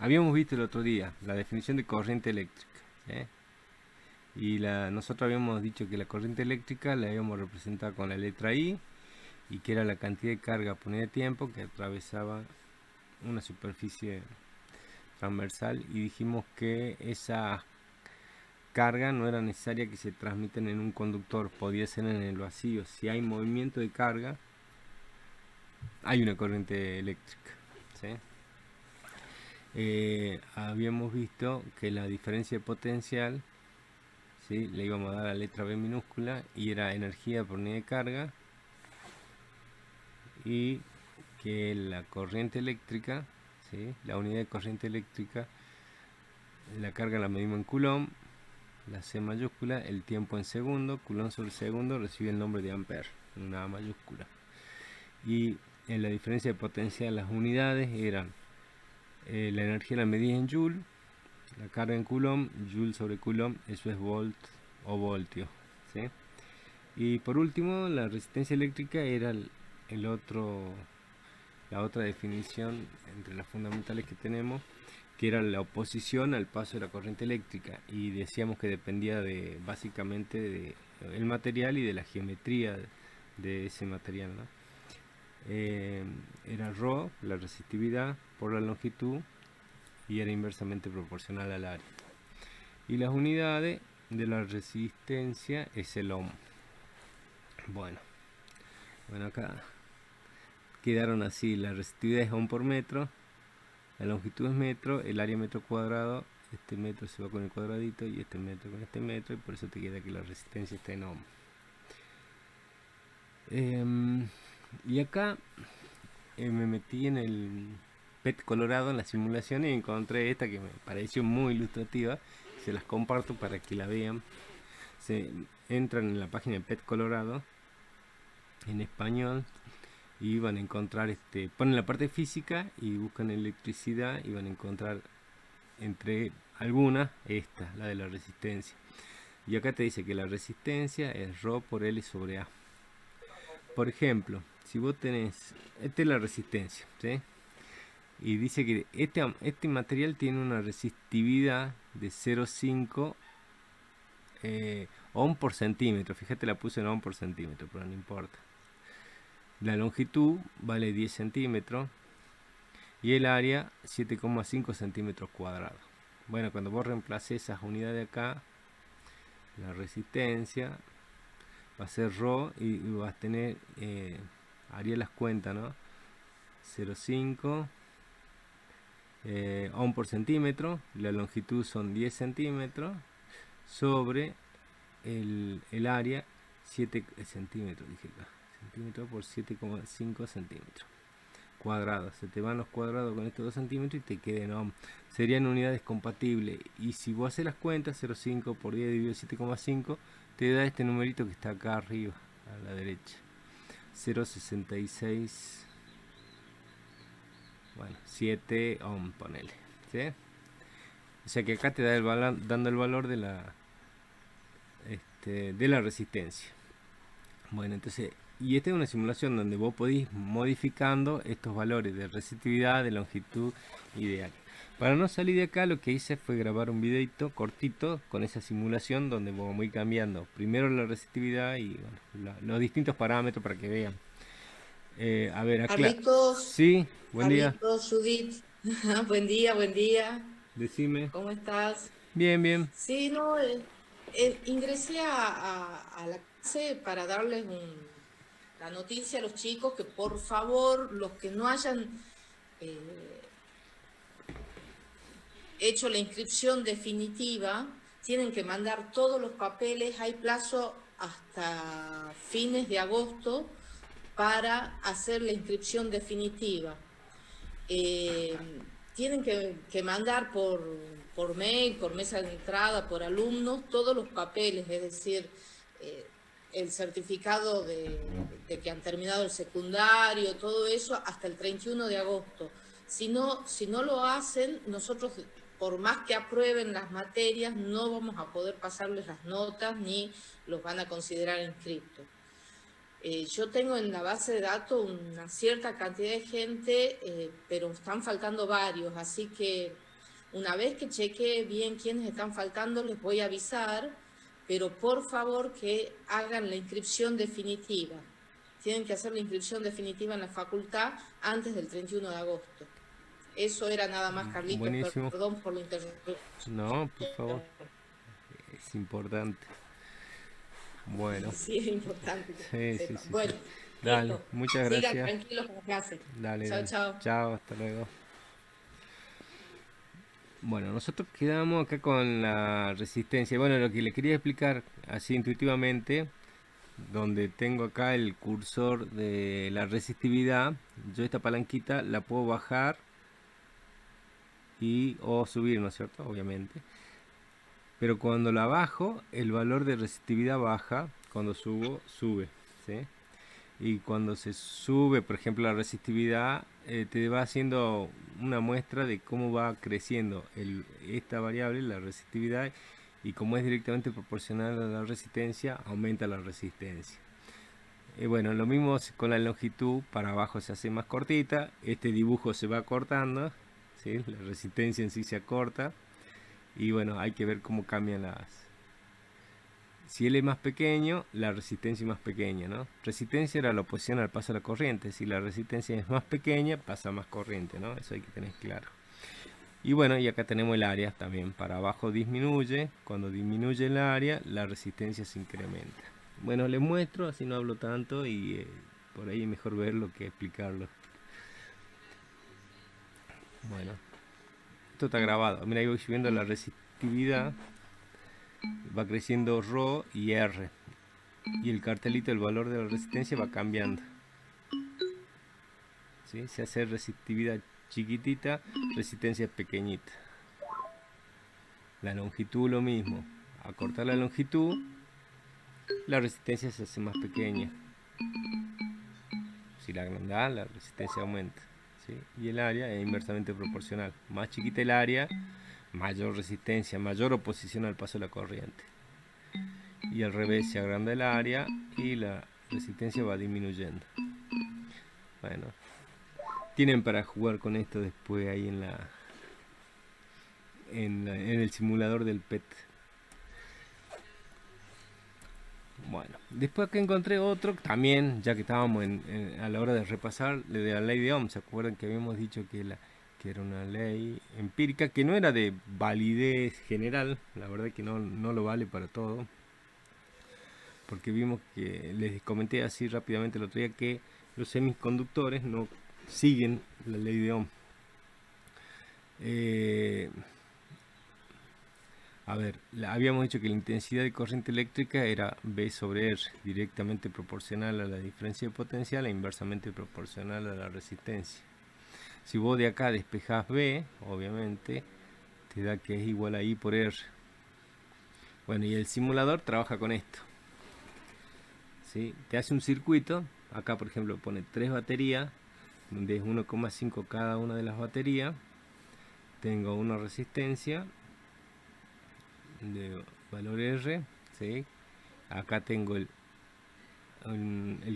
habíamos visto el otro día la definición de corriente eléctrica, ¿sí? Y nosotros habíamos dicho que la corriente eléctrica la habíamos representado con la letra I y que era la cantidad de carga por unidad de tiempo que atravesaba una superficie transversal, y dijimos que esa carga no era necesaria que se transmiten en un conductor, podía ser en el vacío. Si hay movimiento de carga, hay una corriente eléctrica, ¿sí? Habíamos visto que la diferencia de potencial, ¿sí?, le íbamos a dar a la letra B minúscula y era energía por unidad de carga, y que la corriente eléctrica, ¿sí?, la unidad de corriente eléctrica, la carga la medimos en Coulomb, la C mayúscula, el tiempo en segundo, Coulomb sobre segundo recibe el nombre de ampere, una A mayúscula. Y en la diferencia de potencial las unidades eran la energía la medida en joule, la carga en Coulomb, joule sobre Coulomb, eso es volt o voltio, ¿sí? Y por último, la resistencia eléctrica era la otra definición entre las fundamentales que tenemos, que era la oposición al paso de la corriente eléctrica, y decíamos que dependía básicamente del material y de la geometría de ese material, ¿no? Era ρ, la resistividad, por la longitud, y era inversamente proporcional al área. Y las unidades de la resistencia es el ohm. Bueno, acá quedaron así: la resistividad es ohm por metro, la longitud es metro, el área metro cuadrado, este metro se va con el cuadradito y este metro con este metro, y por eso te queda que la resistencia está en ohm. Y acá me metí en el PET Colorado, en la simulación, y encontré esta que me pareció muy ilustrativa. Se las comparto para que la vean. Se entran en la página de PET Colorado en español y van a encontrar, ponen la parte física y buscan electricidad y van a encontrar entre algunas esta, la de la resistencia. Y acá te dice que la resistencia es ρ por L sobre A. Por ejemplo, si vos tenés, esta es la resistencia, ¿sí? Y dice que este material tiene una resistividad de 0,5 ohm por centímetro. Fíjate, la puse en ohm por centímetro, pero no importa. La longitud vale 10 centímetros y el área 7,5 centímetros cuadrados. Bueno, cuando vos reemplaces esas unidades acá, la resistencia va a ser ρ y vas a tener, haría las cuentas, ¿no? 0,5 ohm por centímetro, la longitud son 10 centímetros, sobre el área 7 centímetros, dije acá, centímetros por 7,5 centímetros cuadrados. Se te van los cuadrados con estos 2 centímetros y te queden ohm. Serían unidades compatibles. Y si vos haces las cuentas, 0,5 por 10 dividido 7,5 te da este numerito que está acá arriba a la derecha, 0,66, bueno, 7 ohm, ponele, ¿sí? O sea que acá te da dando el valor de la resistencia. Bueno, entonces, y esta es una simulación donde vos podéis modificando estos valores de resistividad, de longitud y de área. Para no salir de acá, lo que hice fue grabar un videito cortito con esa simulación donde voy cambiando primero la resistividad y bueno, los distintos parámetros para que vean. A ver, acá. Carlitos, Sí, buen día. Carlitos, Judith, buen día, buen día, Decime. ¿cómo estás? Bien, bien. Sí, no, ingresé a la clase para darles la noticia a los chicos que por favor, los que no hayan eh, hecho la inscripción definitiva, tienen que mandar todos los papeles, hay plazo hasta fines de agosto para hacer la inscripción definitiva. Tienen que mandar por mail, por mesa de entrada, por alumnos, todos los papeles, es decir, eh, el certificado de que han terminado el secundario, todo eso, hasta el 31 de agosto. Si no lo hacen, nosotros, por más que aprueben las materias, no vamos a poder pasarles las notas ni los van a considerar inscriptos. Yo tengo en la base de datos una cierta cantidad de gente, pero están faltando varios, así que Una vez que chequee bien quiénes están faltando, les voy a avisar, pero por favor que hagan la inscripción definitiva. Tienen que hacer la inscripción definitiva en la facultad antes del 31 de agosto. Eso era nada más, Carlitos, Buenísimo. perdón por la interrupción. No, por favor, es importante. Bueno, Sí, es importante que sí, sí, sepan. sí, sí. Bueno, Dale, listo. muchas Sigan gracias. tranquilos con la clase. Dale, Chao, dale. chao. Chao, hasta luego. Bueno, nosotros quedamos acá con la resistencia. Bueno, lo que le quería explicar así intuitivamente, donde tengo acá el cursor de la resistividad, yo esta palanquita la puedo bajar y o subir, ¿no es cierto? Obviamente. Pero cuando la bajo, el valor de resistividad baja, cuando subo, sube, ¿sí? Y cuando se sube, por ejemplo, la resistividad, te va haciendo una muestra de cómo va creciendo esta variable, la resistividad, y como es directamente proporcional a la resistencia, aumenta la resistencia. Bueno, lo mismo con la longitud, para abajo se hace más cortita, este dibujo se va cortando, ¿sí? La resistencia en sí se acorta, y bueno, hay que ver cómo cambian si él es más pequeño, la resistencia es más pequeña, ¿no? Resistencia era la oposición al paso de la corriente. Si la resistencia es más pequeña, pasa más corriente, ¿no? Eso hay que tener claro. Y bueno, y acá tenemos el área también. Para abajo disminuye. Cuando disminuye el área, la resistencia se incrementa. Bueno, les muestro, así no hablo tanto y por ahí es mejor verlo que explicarlo. Bueno, esto está grabado. Mira, ahí voy subiendo la resistividad. Va creciendo ρ y R. Y el cartelito, el valor de la resistencia va cambiando. ¿Sí? Se hace resistividad chiquitita, resistencia pequeñita. La longitud lo mismo. A cortar la longitud, la resistencia se hace más pequeña. Si la agrandás, la resistencia aumenta. ¿Sí? Y el área es inversamente proporcional. Más chiquita el área, mayor resistencia, mayor oposición al paso de la corriente. Y al revés, se agranda el área y la resistencia va disminuyendo. Bueno, tienen para jugar con esto después ahí en el simulador del PET. Bueno, después acá encontré otro también, ya que estábamos a la hora de repasar de la ley de Ohm. ¿Se acuerdan que habíamos dicho que era una ley empírica que no era de validez general? La verdad que no lo vale para todo, porque vimos que les comenté así rápidamente el otro día que los semiconductores no siguen la ley de Ohm. A ver, habíamos dicho que la intensidad de corriente eléctrica era V sobre R, directamente proporcional a la diferencia de potencial e inversamente proporcional a la resistencia. Si vos de acá despejás V, obviamente, te da que es igual a I por R. Bueno, y el simulador trabaja con esto. ¿Sí? Te hace un circuito, acá por ejemplo pone 3 baterías, donde es 1,5 cada una de las baterías. Tengo una resistencia de valor R, ¿sí? Acá tengo el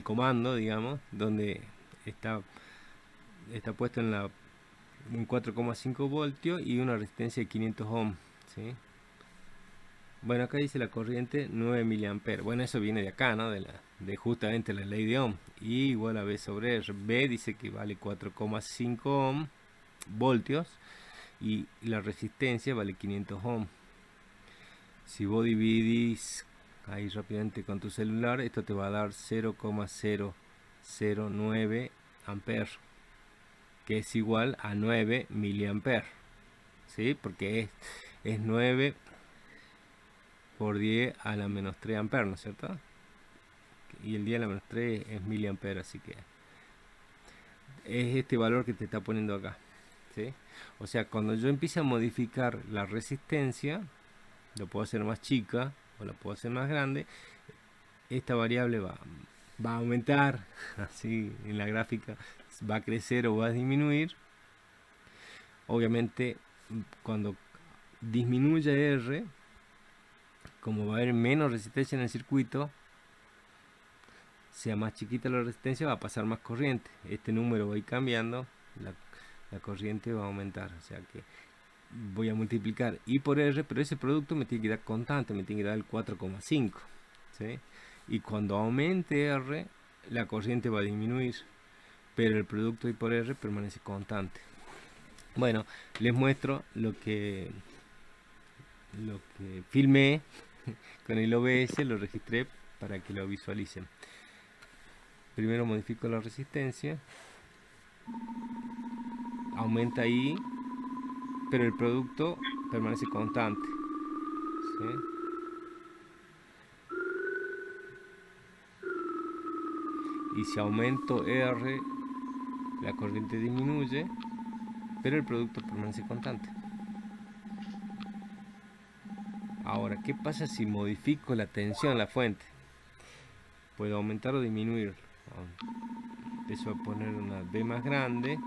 comando, digamos, donde está puesto en 4,5 voltios y una resistencia de 500 ohms, ¿sí? Bueno, acá dice la corriente 9 miliamperes. Bueno, eso viene de acá, ¿no? De justamente la ley de Ohm. Y igual a V sobre R. V dice que vale 4,5 voltios y la resistencia vale 500 ohms. Si vos dividís ahí rápidamente con tu celular, esto te va a dar 0,009 amperes, que es igual a 9 miliamperes, ¿sí? Porque es 9 por 10 a la menos 3 amperes, ¿no es cierto? Y el 10 a la menos 3 es miliamperes, así que es este valor que te está poniendo acá, ¿sí? O sea, cuando yo empiece a modificar la resistencia, lo puedo hacer más chica o la puedo hacer más grande, esta variable va a aumentar, así en la gráfica va a crecer o va a disminuir. Obviamente cuando disminuya R, como va a haber menos resistencia en el circuito, sea más chiquita la resistencia, va a pasar más corriente. Este número va a ir cambiando, la corriente va a aumentar. O sea que voy a multiplicar I por R, pero ese producto me tiene que dar constante, me tiene que dar el 4,5, ¿sí? Y cuando aumente R, la corriente va a disminuir, pero el producto I por R permanece constante. Bueno, les muestro lo que filmé con el OBS, lo registré para que lo visualicen. Primero modifico la resistencia, aumenta I, pero el producto permanece constante, ¿sí? Y si aumento R, la corriente disminuye, pero el producto permanece constante. Ahora, ¿qué pasa si modifico la tensión, la fuente? Puedo aumentar o disminuir. Empiezo a poner una B más grande,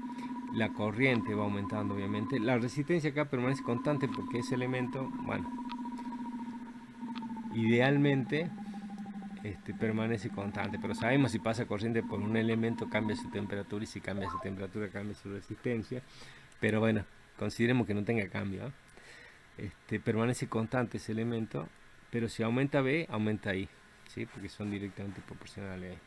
la corriente va aumentando obviamente, la resistencia acá permanece constante porque ese elemento, bueno, idealmente permanece constante, pero sabemos si pasa corriente por un elemento cambia su temperatura, y si cambia su temperatura cambia su resistencia, pero bueno, consideremos que no tenga cambio, ¿eh? Permanece constante ese elemento, pero si aumenta B, aumenta I, ¿sí? Porque son directamente proporcionales.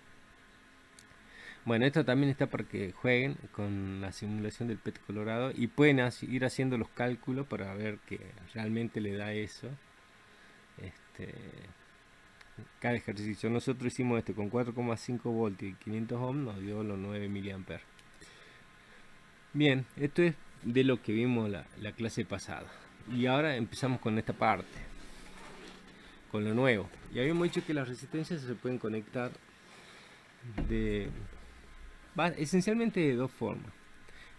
Bueno, esto también está para que jueguen con la simulación del PET colorado y pueden ir haciendo los cálculos para ver que realmente le da eso. Cada ejercicio. Nosotros hicimos esto con 4,5 volts y 500 ohms, nos dio los 9 miliamperes. Bien, esto es de lo que vimos la clase pasada. Y ahora empezamos con esta parte, con lo nuevo. Y habíamos dicho que las resistencias se pueden conectar esencialmente de dos formas.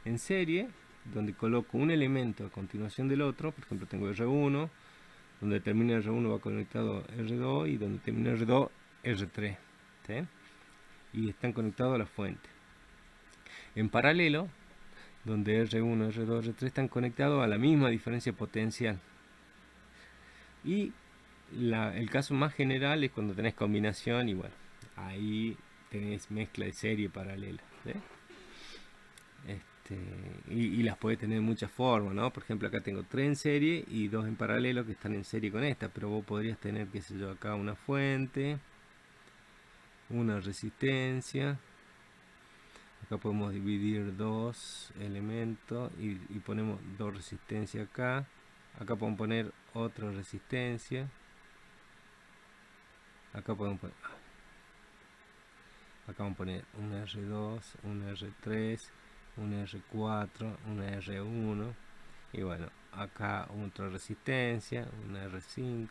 En serie, donde coloco un elemento a continuación del otro, por ejemplo tengo R1, donde termina R1 va conectado R2 y donde termina R2, R3, ¿sí? Y están conectados a la fuente. En paralelo, donde R1, R2, R3 están conectados a la misma diferencia potencial. Y el caso más general es cuando tenés combinación y bueno, ahí tenés mezcla de serie paralela, ¿sí? Y las puede tener de muchas formas, ¿no? Por ejemplo, acá tengo 3 en serie y 2 en paralelo que están en serie con esta, pero vos podrías tener, qué sé yo, acá una fuente, una resistencia, acá podemos dividir dos elementos y ponemos dos resistencias acá podemos poner otra resistencia, acá vamos a poner una R2, una R3, una R4, una R1 y bueno, acá otra resistencia, una R5,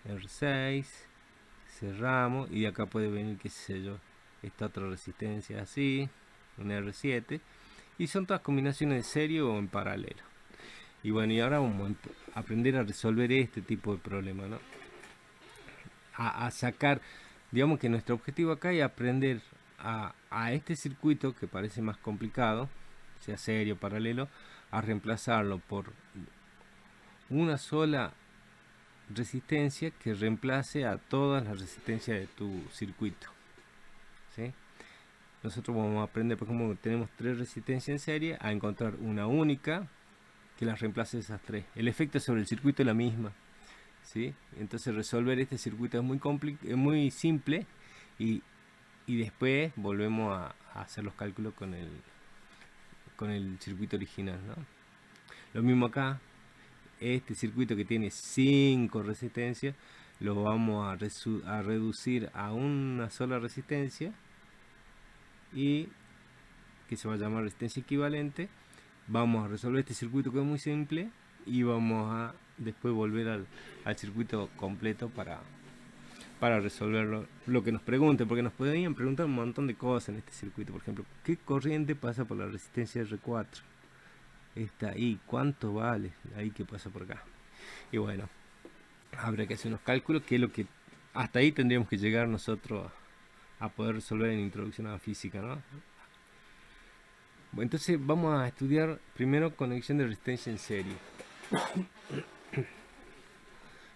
R6, cerramos y acá puede venir, qué sé yo, esta otra resistencia así, una R7 y son todas combinaciones de serie o en paralelo. Y bueno, y ahora vamos a aprender a resolver este tipo de problema, ¿no? A sacar, digamos que nuestro objetivo acá es aprender a este circuito que parece más complicado, sea serie o paralelo, a reemplazarlo por una sola resistencia que reemplace a todas las resistencias de tu circuito, ¿sí? Nosotros vamos a aprender, por ejemplo, tenemos 3 resistencias en serie, a encontrar una única que las reemplace esas 3. El efecto sobre el circuito es la misma, ¿sí? Entonces resolver este circuito es muy simple y después volvemos a hacer los cálculos con el circuito original, ¿no? Lo mismo acá, este circuito que tiene 5 resistencias lo vamos a reducir a una sola resistencia y que se va a llamar resistencia equivalente. Vamos a resolver este circuito que es muy simple y vamos a después volver al circuito completo para resolver lo que nos pregunten, porque nos podrían preguntar un montón de cosas en este circuito. Por ejemplo, ¿qué corriente pasa por la resistencia R4? Está ahí, ¿cuánto vale? Ahí que pasa por acá. Y bueno, habrá que hacer unos cálculos, que es lo que hasta ahí tendríamos que llegar nosotros a poder resolver en introducción a la física, ¿no? Bueno, entonces vamos a estudiar primero conexión de resistencia en serie.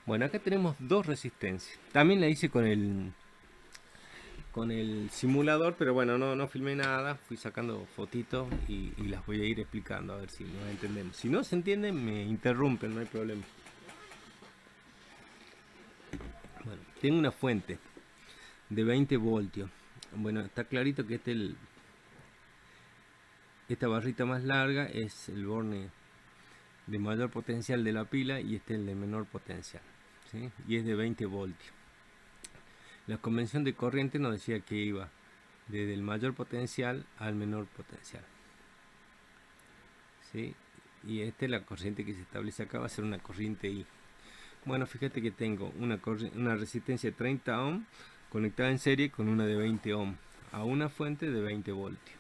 Bueno, acá tenemos dos resistencias. También la hice con con el simulador, pero bueno, no filmé nada, fui sacando fotitos y las voy a ir explicando a ver si nos entendemos. Si no se entienden, me interrumpen, no hay problema. Bueno, tengo una fuente de 20 voltios. Bueno, está clarito que esta barrita más larga es el borne de mayor potencial de la pila y este es el de menor potencial, ¿sí? Y es de 20 voltios. La convención de corriente nos decía que iba desde el mayor potencial al menor potencial, ¿sí? Y la corriente que se establece acá va a ser una corriente I. Bueno, fíjate que tengo una resistencia de 30 ohm conectada en serie con una de 20 ohm a una fuente de 20 voltios.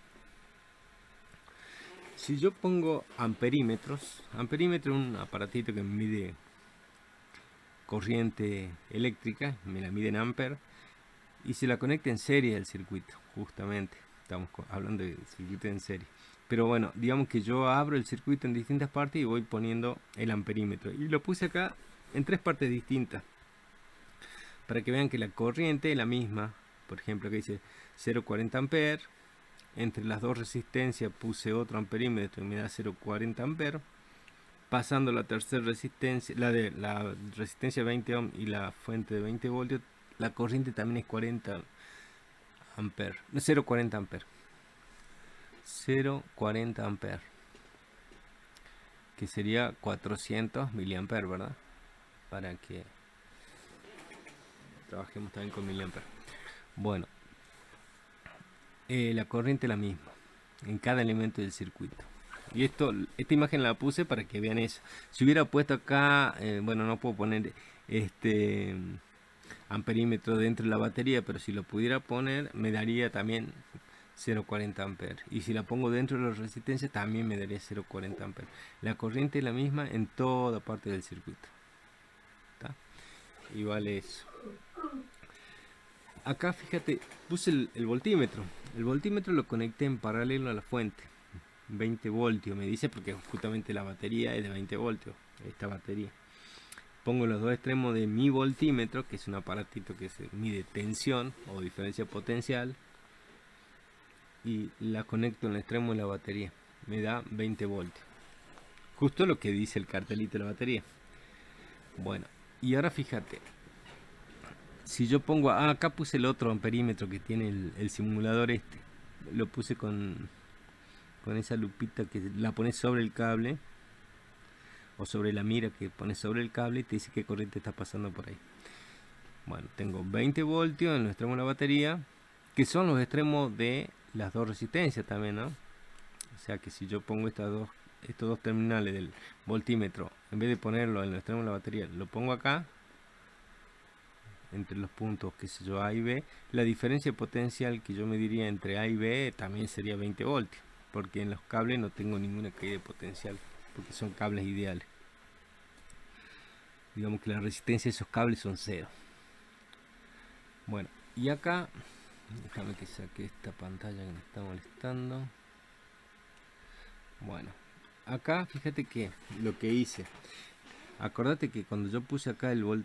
Si yo pongo amperímetros, amperímetro es un aparatito que mide corriente eléctrica, me la mide en amperes, y se la conecta en serie al circuito, justamente, estamos hablando de circuito en serie. Pero bueno, digamos que yo abro el circuito en distintas partes y voy poniendo el amperímetro. Y lo puse acá en 3 partes distintas, para que vean que la corriente es la misma. Por ejemplo, que dice 0,40 amperes. Entre las dos resistencias puse otro amperímetro y me da 0,40 amperes. Pasando la tercera resistencia, la resistencia 20 ohm y la fuente de 20 voltios, la corriente también es 40 amperes, 0,40 amperes. 0,40 amperes, que sería 400 miliamperes, ¿verdad? Para que trabajemos también con miliamperes. Bueno, la corriente es la misma en cada elemento del circuito. Y esta imagen la puse para que vean eso. Si hubiera puesto acá, bueno, no puedo poner este amperímetro dentro de la batería, pero si lo pudiera poner, me daría también 0,40 amperes. Y si la pongo dentro de la resistencia, también me daría 0,40 amperes. La corriente es la misma en toda parte del circuito. ¿Está? Y vale eso. Acá fíjate, puse el voltímetro. El voltímetro lo conecté en paralelo a la fuente. 20 voltios me dice, porque justamente la batería es de 20 voltios, esta batería. Pongo los dos extremos de mi voltímetro, que es un aparatito que se mide tensión o diferencia potencial, y la conecto en el extremo de la batería. Me da 20 voltios. Justo lo que dice el cartelito de la batería. Bueno, y ahora fíjate. Si yo pongo, acá puse el otro amperímetro que tiene el simulador este. Lo puse con esa lupita que la pones sobre el cable, o sobre la mira que pones sobre el cable y te dice qué corriente está pasando por ahí. Bueno, tengo 20 voltios en los extremos de la batería, que son los extremos de las dos resistencias también, ¿no? O sea que si yo pongo estos dos terminales del voltímetro, en vez de ponerlo en los extremos de la batería, lo pongo acá, entre los puntos, qué sé yo, A y B, la diferencia potencial que yo mediría entre A y B también sería 20 voltios, porque en los cables no tengo ninguna caída de potencial, porque son cables ideales. Digamos que la resistencia de esos cables son 0. Bueno, y acá, déjame que saque esta pantalla que me está molestando. Bueno, acá fíjate que lo que hice, acordate que cuando yo puse acá el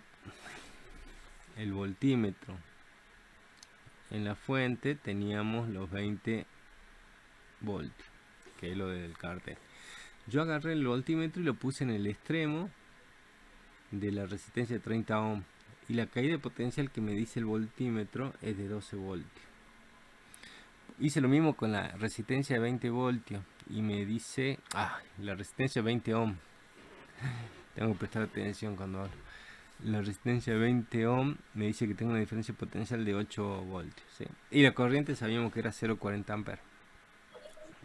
voltímetro en la fuente, teníamos los 20 voltios, que es lo del cartel. Yo agarré el voltímetro y lo puse en el extremo de la resistencia de 30 ohm, y la caída de potencial que me dice el voltímetro es de 12 voltios. Hice lo mismo con la resistencia de 20 voltios y me dice la resistencia de 20 ohm. Tengo que prestar atención cuando hablo. La resistencia de 20 ohm me dice que tengo una diferencia potencial de 8 voltios, ¿sí? Y la corriente sabíamos que era 0,40 amperes.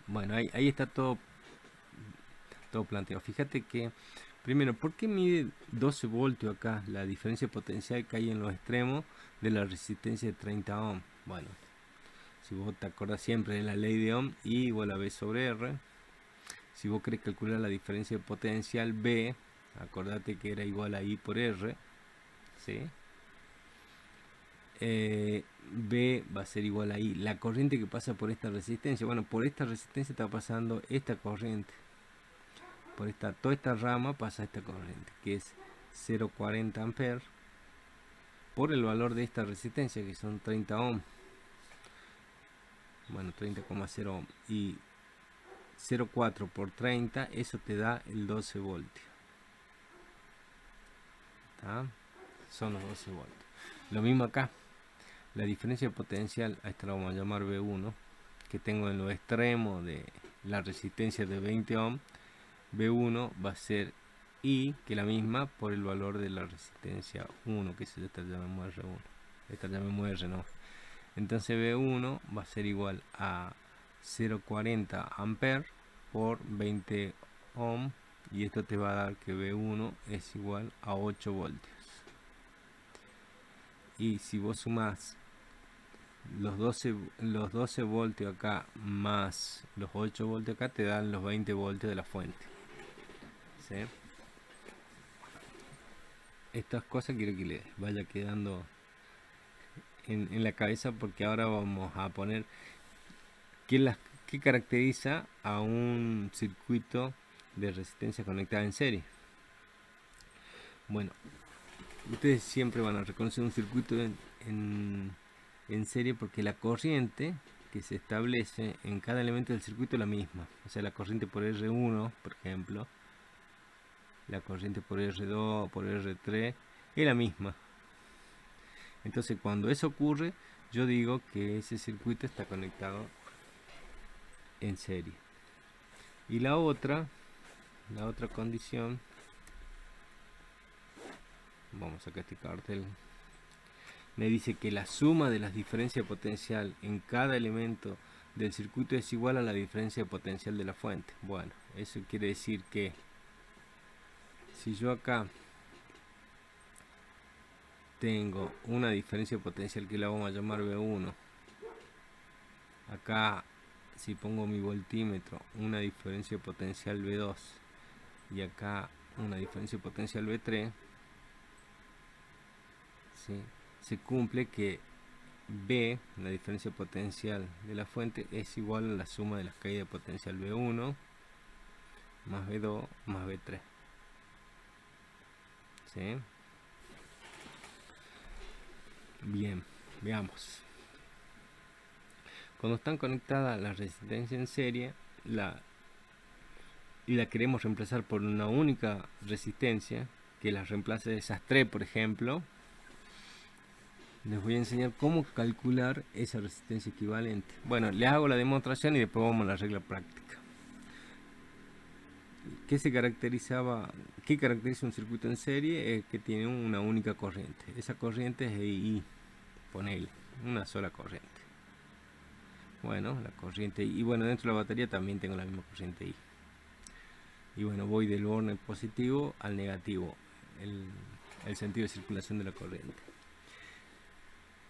Bueno, ahí está todo planteado. Fíjate que primero, ¿por qué mide 12 voltios acá? La diferencia potencial que hay en los extremos de la resistencia de 30 ohm. Bueno, si vos te acordás siempre de la ley de Ohm, I igual a V sobre R. Si vos querés calcular la diferencia potencial B, acordate que era igual a I por R, ¿sí? B va a ser igual a I. La corriente que pasa por esta resistencia, bueno, por esta resistencia está pasando esta corriente. Por toda esta rama pasa esta corriente, que es 0,40 amperes, por el valor de esta resistencia, que son 30 ohm. bueno, 30,0 ohm, y 0,4 por 30, eso te da el 12 voltios. ¿Tá? Son los 12 voltios. Lo mismo acá, la diferencia potencial, a esta la vamos a llamar V1, que tengo en los extremos de la resistencia de 20 ohm. V1 va a ser I, que la misma, por el valor de la resistencia 1, que es esta llamamos R1. Esta llamamos R, no. Entonces V1 va a ser igual a 0,40 amperes por 20 ohm, y esto te va a dar que V1 es igual a 8 voltios. Y si vos sumás los 12 voltios acá más los 8 voltios acá, te dan los 20 voltios de la fuente. ¿Sí? Estas cosas quiero que les vaya quedando en la cabeza, porque ahora vamos a poner qué caracteriza a un circuito de resistencia conectada en serie. Bueno, ustedes siempre van a reconocer un circuito en serie porque la corriente que se establece en cada elemento del circuito es la misma. O sea, la corriente por R1, por ejemplo, la corriente por R2, por R3 es la misma. Entonces, cuando eso ocurre, yo digo que ese circuito está conectado en serie. Y la otra condición, vamos a sacar este cartel, me dice que la suma de las diferencias potencial en cada elemento del circuito es igual a la diferencia potencial de la fuente. Bueno, eso quiere decir que si yo acá tengo una diferencia potencial que la vamos a llamar V1, acá si pongo mi voltímetro una diferencia potencial V2 y acá una diferencia potencial V3, ¿sí? Se cumple que V, la diferencia potencial de la fuente, es igual a la suma de las caídas de potencial V1 más V2 más V3. ¿Sí? Bien, veamos. Cuando están conectadas las resistencias en serie, y la queremos reemplazar por una única resistencia, que las reemplace de esas tres, por ejemplo, les voy a enseñar cómo calcular esa resistencia equivalente. Bueno, les hago la demostración y después vamos a la regla práctica. ¿Qué caracteriza un circuito en serie? Es que tiene una única corriente. Esa corriente es I, ponele, una sola corriente. Bueno, la corriente I. Y bueno, dentro de la batería también tengo la misma corriente I. Y bueno, voy del borne positivo al negativo, el sentido de circulación de la corriente.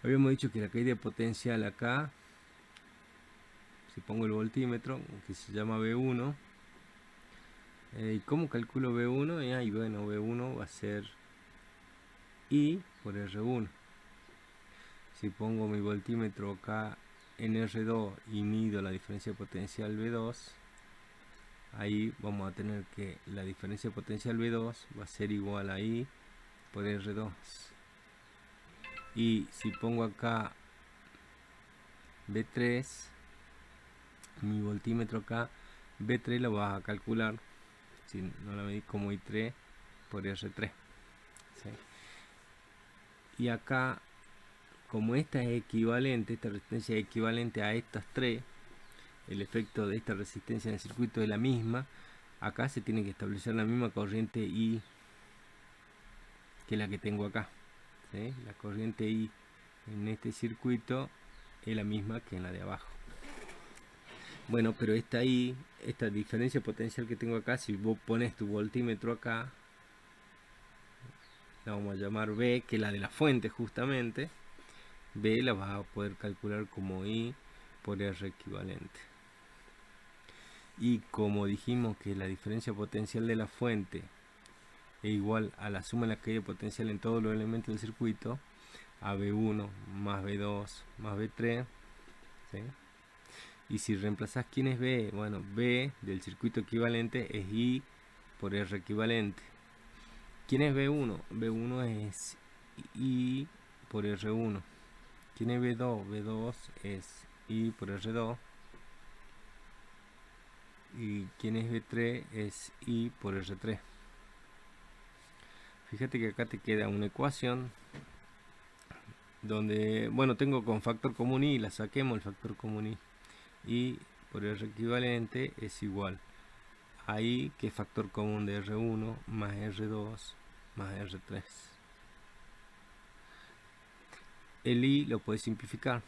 Habíamos dicho que la caída de potencial acá, si pongo el voltímetro, que se llama V1, ¿y cómo calculo V1? Y bueno, V1 va a ser I por R1. Si pongo mi voltímetro acá en R2 y mido la diferencia potencial V2, ahí vamos a tener que la diferencia potencial V2 va a ser igual a I por R2. Y si pongo acá V3, mi voltímetro acá, V3 lo vas a calcular, si no la medí, como I3 por R3. ¿Sí? Y acá, como esta es equivalente, esta resistencia es equivalente a estas tres, el efecto de esta resistencia en el circuito es la misma. Acá se tiene que establecer la misma corriente I que la que tengo acá. ¿Sí? La corriente I en este circuito es la misma que en la de abajo. Bueno, pero esta diferencia potencial que tengo acá, si vos pones tu voltímetro acá, la vamos a llamar V, que es la de la fuente justamente. V la vas a poder calcular como I por R equivalente. Y como dijimos que la diferencia potencial de la fuente es igual a la suma de la caída potencial en todos los elementos del circuito, a V1 más V2 más V3, ¿sí? Y si reemplazás quién es V, bueno, V del circuito equivalente es I por R equivalente. ¿Quién es V1? V1 es I por R1. ¿Quién es V2? V2 es I por R2. Y quien es B3 es I por R3. Fíjate que acá te queda una ecuación donde, bueno, tengo con factor común I, la saquemos el factor común I. I por R equivalente es igual a I, que es factor común de R1 más R2 más R3. El I lo puedes simplificar.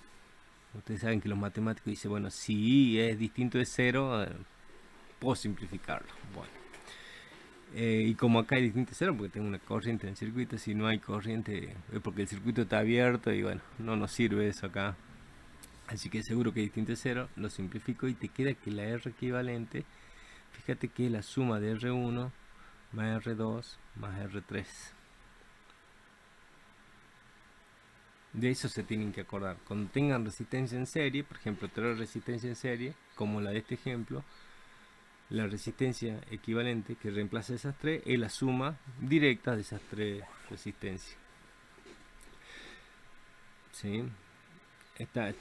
Ustedes saben que los matemáticos dicen, bueno, si I es distinto de 0, puedo simplificarlo. Bueno. Y como acá hay distinto de 0, porque tengo una corriente en el circuito, si no hay corriente, es porque el circuito está abierto y bueno, no nos sirve eso acá. Así que seguro que es distinto de 0, lo simplifico y te queda que la R equivalente, fíjate que es la suma de R1 más R2 más R3. De eso se tienen que acordar. Cuando tengan resistencia en serie, por ejemplo, 3 resistencia en serie, como la de este ejemplo, la resistencia equivalente que reemplaza esas 3 es la suma directa de esas 3 resistencias. ¿Sí? Está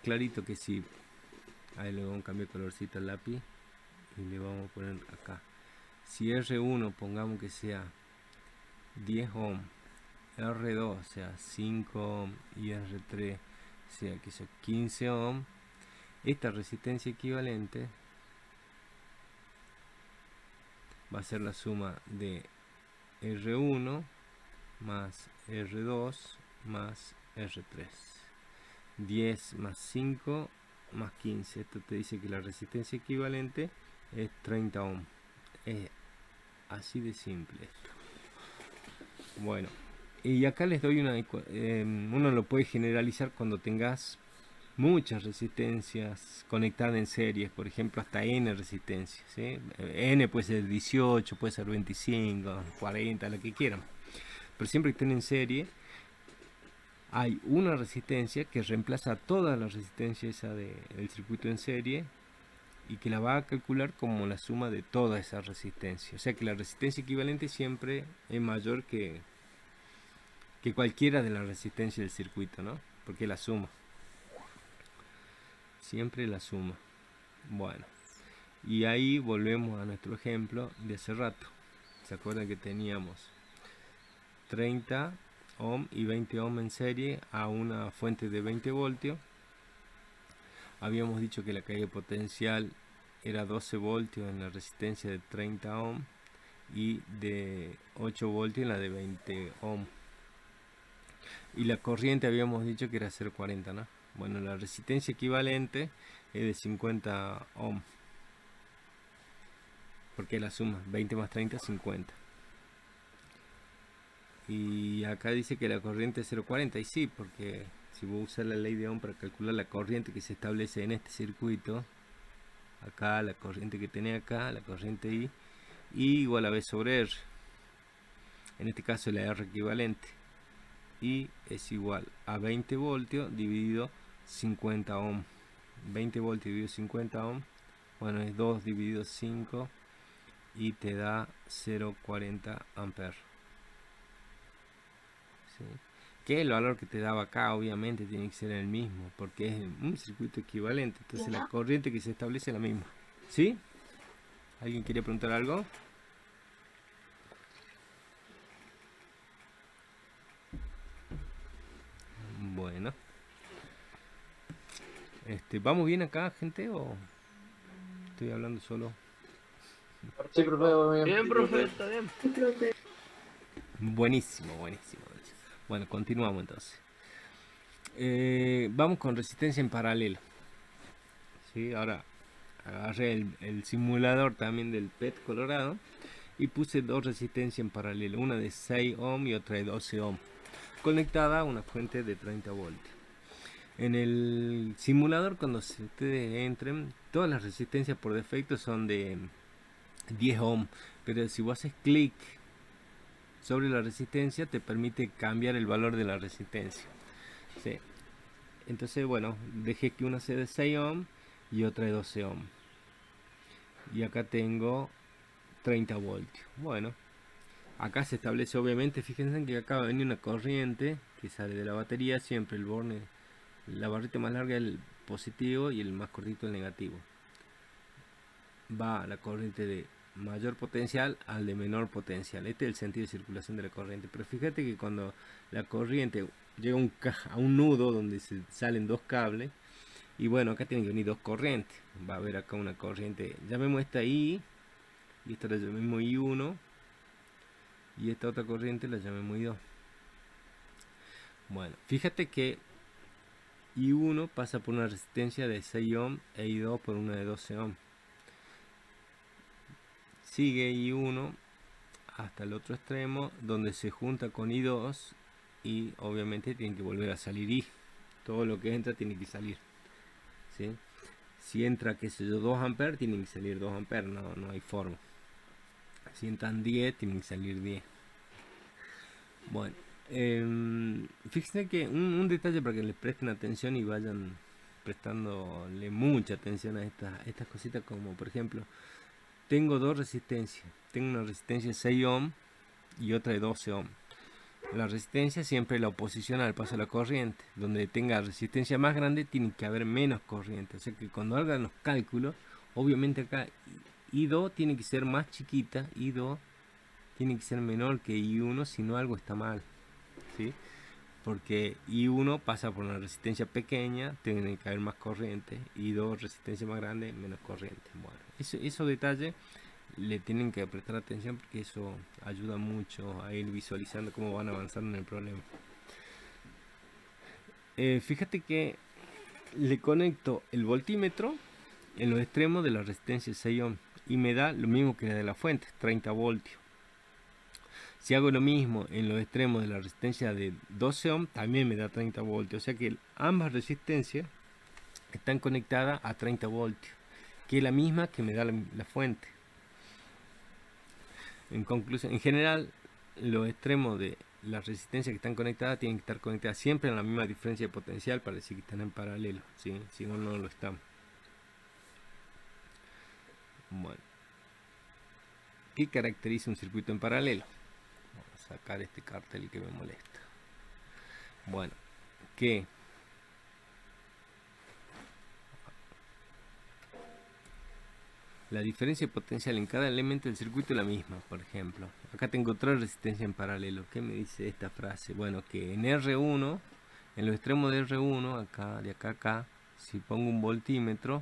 clarito que si... Ahí le vamos a cambiar colorcito al lápiz y le vamos a poner acá. Si R1 pongamos que sea 10 ohm, R2 sea 5 ohm y R3 sea que sea 15 ohm, esta resistencia equivalente va a ser la suma de R1 más R2 más R3. 10 más 5 más 15. Esto te dice que la resistencia equivalente es 30 ohm. Es así de simple esto. Bueno, y acá les doy una... uno lo puede generalizar cuando tengas muchas resistencias conectadas en series, por ejemplo hasta n resistencias, ¿sí? N puede ser 18, puede ser 25, 40, lo que quieran, pero siempre que estén en serie hay una resistencia que reemplaza toda la resistencia esa del circuito en serie y que la va a calcular como la suma de toda esa resistencia. O sea que la resistencia equivalente siempre es mayor que cualquiera de las resistencias del circuito, ¿no? Porque la suma. Siempre la suma. Bueno. Y ahí volvemos a nuestro ejemplo de hace rato. ¿Se acuerdan que teníamos 30 ohm y 20 ohm en serie a una fuente de 20 voltios? Habíamos dicho que la caída de potencial era 12 voltios en la resistencia de 30 ohm y de 8 voltios en la de 20 ohm. Y la corriente habíamos dicho que era 0,40, ¿no? Bueno, la resistencia equivalente es de 50 ohm. Porque la suma 20 más 30 50. Y acá dice que la corriente es 0,40. Y sí, porque si vos usas la ley de Ohm para calcular la corriente que se establece en este circuito, acá la corriente que tiene acá, la corriente I igual a V sobre R. En este caso la R equivalente. I es igual a 20 voltios dividido 50 ohm. 20 voltios dividido 50 ohm, bueno, es 2 dividido 5 y te da 0,40 amperes. ¿Sí? Que el valor que te daba acá obviamente tiene que ser el mismo porque es un circuito equivalente, entonces la corriente que se establece es la misma. ¿Sí? ¿Alguien quiere preguntar algo? Bueno, ¿vamos bien acá, gente, o estoy hablando solo? Sí, profe, Bien, profe, está bien. Buenísimo, buenísimo. Bueno, continuamos entonces. Vamos con resistencia en paralelo. ¿Sí? Ahora agarré el simulador también del PET Colorado y puse dos resistencias en paralelo, una de 6 ohm y otra de 12 ohm, conectada a una fuente de 30 voltios. En el simulador, cuando ustedes entren, todas las resistencias por defecto son de 10 ohm, pero si vos haces clic sobre la resistencia te permite cambiar el valor de la resistencia. ¿Sí? Entonces, bueno, dejé que una sea de 6 ohm y otra de 12 ohm. Y acá tengo 30 voltios. Bueno, acá se establece obviamente, fíjense que acá va a venir una corriente que sale de la batería, siempre el borne, la barrita más larga es positivo y el más cortito el negativo. Va la corriente de mayor potencial al de menor potencial. Este es el sentido de circulación de la corriente. Pero fíjate que cuando la corriente llega a un nudo donde se salen dos cables, y bueno, acá tienen que venir dos corrientes. Va a haber acá una corriente, llamemos esta I, y esta la llamemos I1, y esta otra corriente la llamemos I2. Bueno, fíjate que I1 pasa por una resistencia de 6 ohm e I2 por una de 12 ohm. Sigue I1 hasta el otro extremo donde se junta con I2 y obviamente tiene que volver a salir I. Todo lo que entra tiene que salir, ¿sí? Si entra, qué sé yo, 2 amperes, tienen que salir 2 amperes, no hay forma. Si entran 10, tienen que salir 10. Bueno, fíjense que un detalle para que les presten atención y vayan prestándole mucha atención a estas cositas, como por ejemplo, tengo dos resistencias. Tengo una resistencia de 6 ohm y otra de 12 ohm. La resistencia siempre la oposición al paso de la corriente. Donde tenga resistencia más grande tiene que haber menos corriente. O sea que cuando hagan los cálculos, obviamente acá I2 tiene que ser más chiquita, I2 tiene que ser menor que I1, si no algo está mal, ¿sí? Porque I1 pasa por una resistencia pequeña, tiene que haber más corriente, I2 resistencia más grande, menos corriente. Bueno, esos detalles le tienen que prestar atención porque eso ayuda mucho a ir visualizando cómo van avanzando en el problema. Fíjate que le conecto el voltímetro en los extremos de la resistencia 6 ohm y me da lo mismo que la de la fuente, 30 voltios. Si hago lo mismo en los extremos de la resistencia de 12 ohm, también me da 30 voltios. O sea que ambas resistencias están conectadas a 30 voltios, que es la misma que me da la fuente. En conclusión, en general, los extremos de las resistencias que están conectadas tienen que estar conectadas siempre en la misma diferencia de potencial para decir que están en paralelo, ¿sí? Si no, no lo están. Bueno, ¿qué caracteriza un circuito en paralelo? Vamos a sacar este cartel que me molesta. Bueno, que la diferencia de potencial en cada elemento del circuito es la misma. Por ejemplo, acá tengo otra resistencia en paralelo. ¿Qué me dice esta frase? Bueno, que en R1, en los extremos de R1, acá, de acá a acá, si pongo un voltímetro,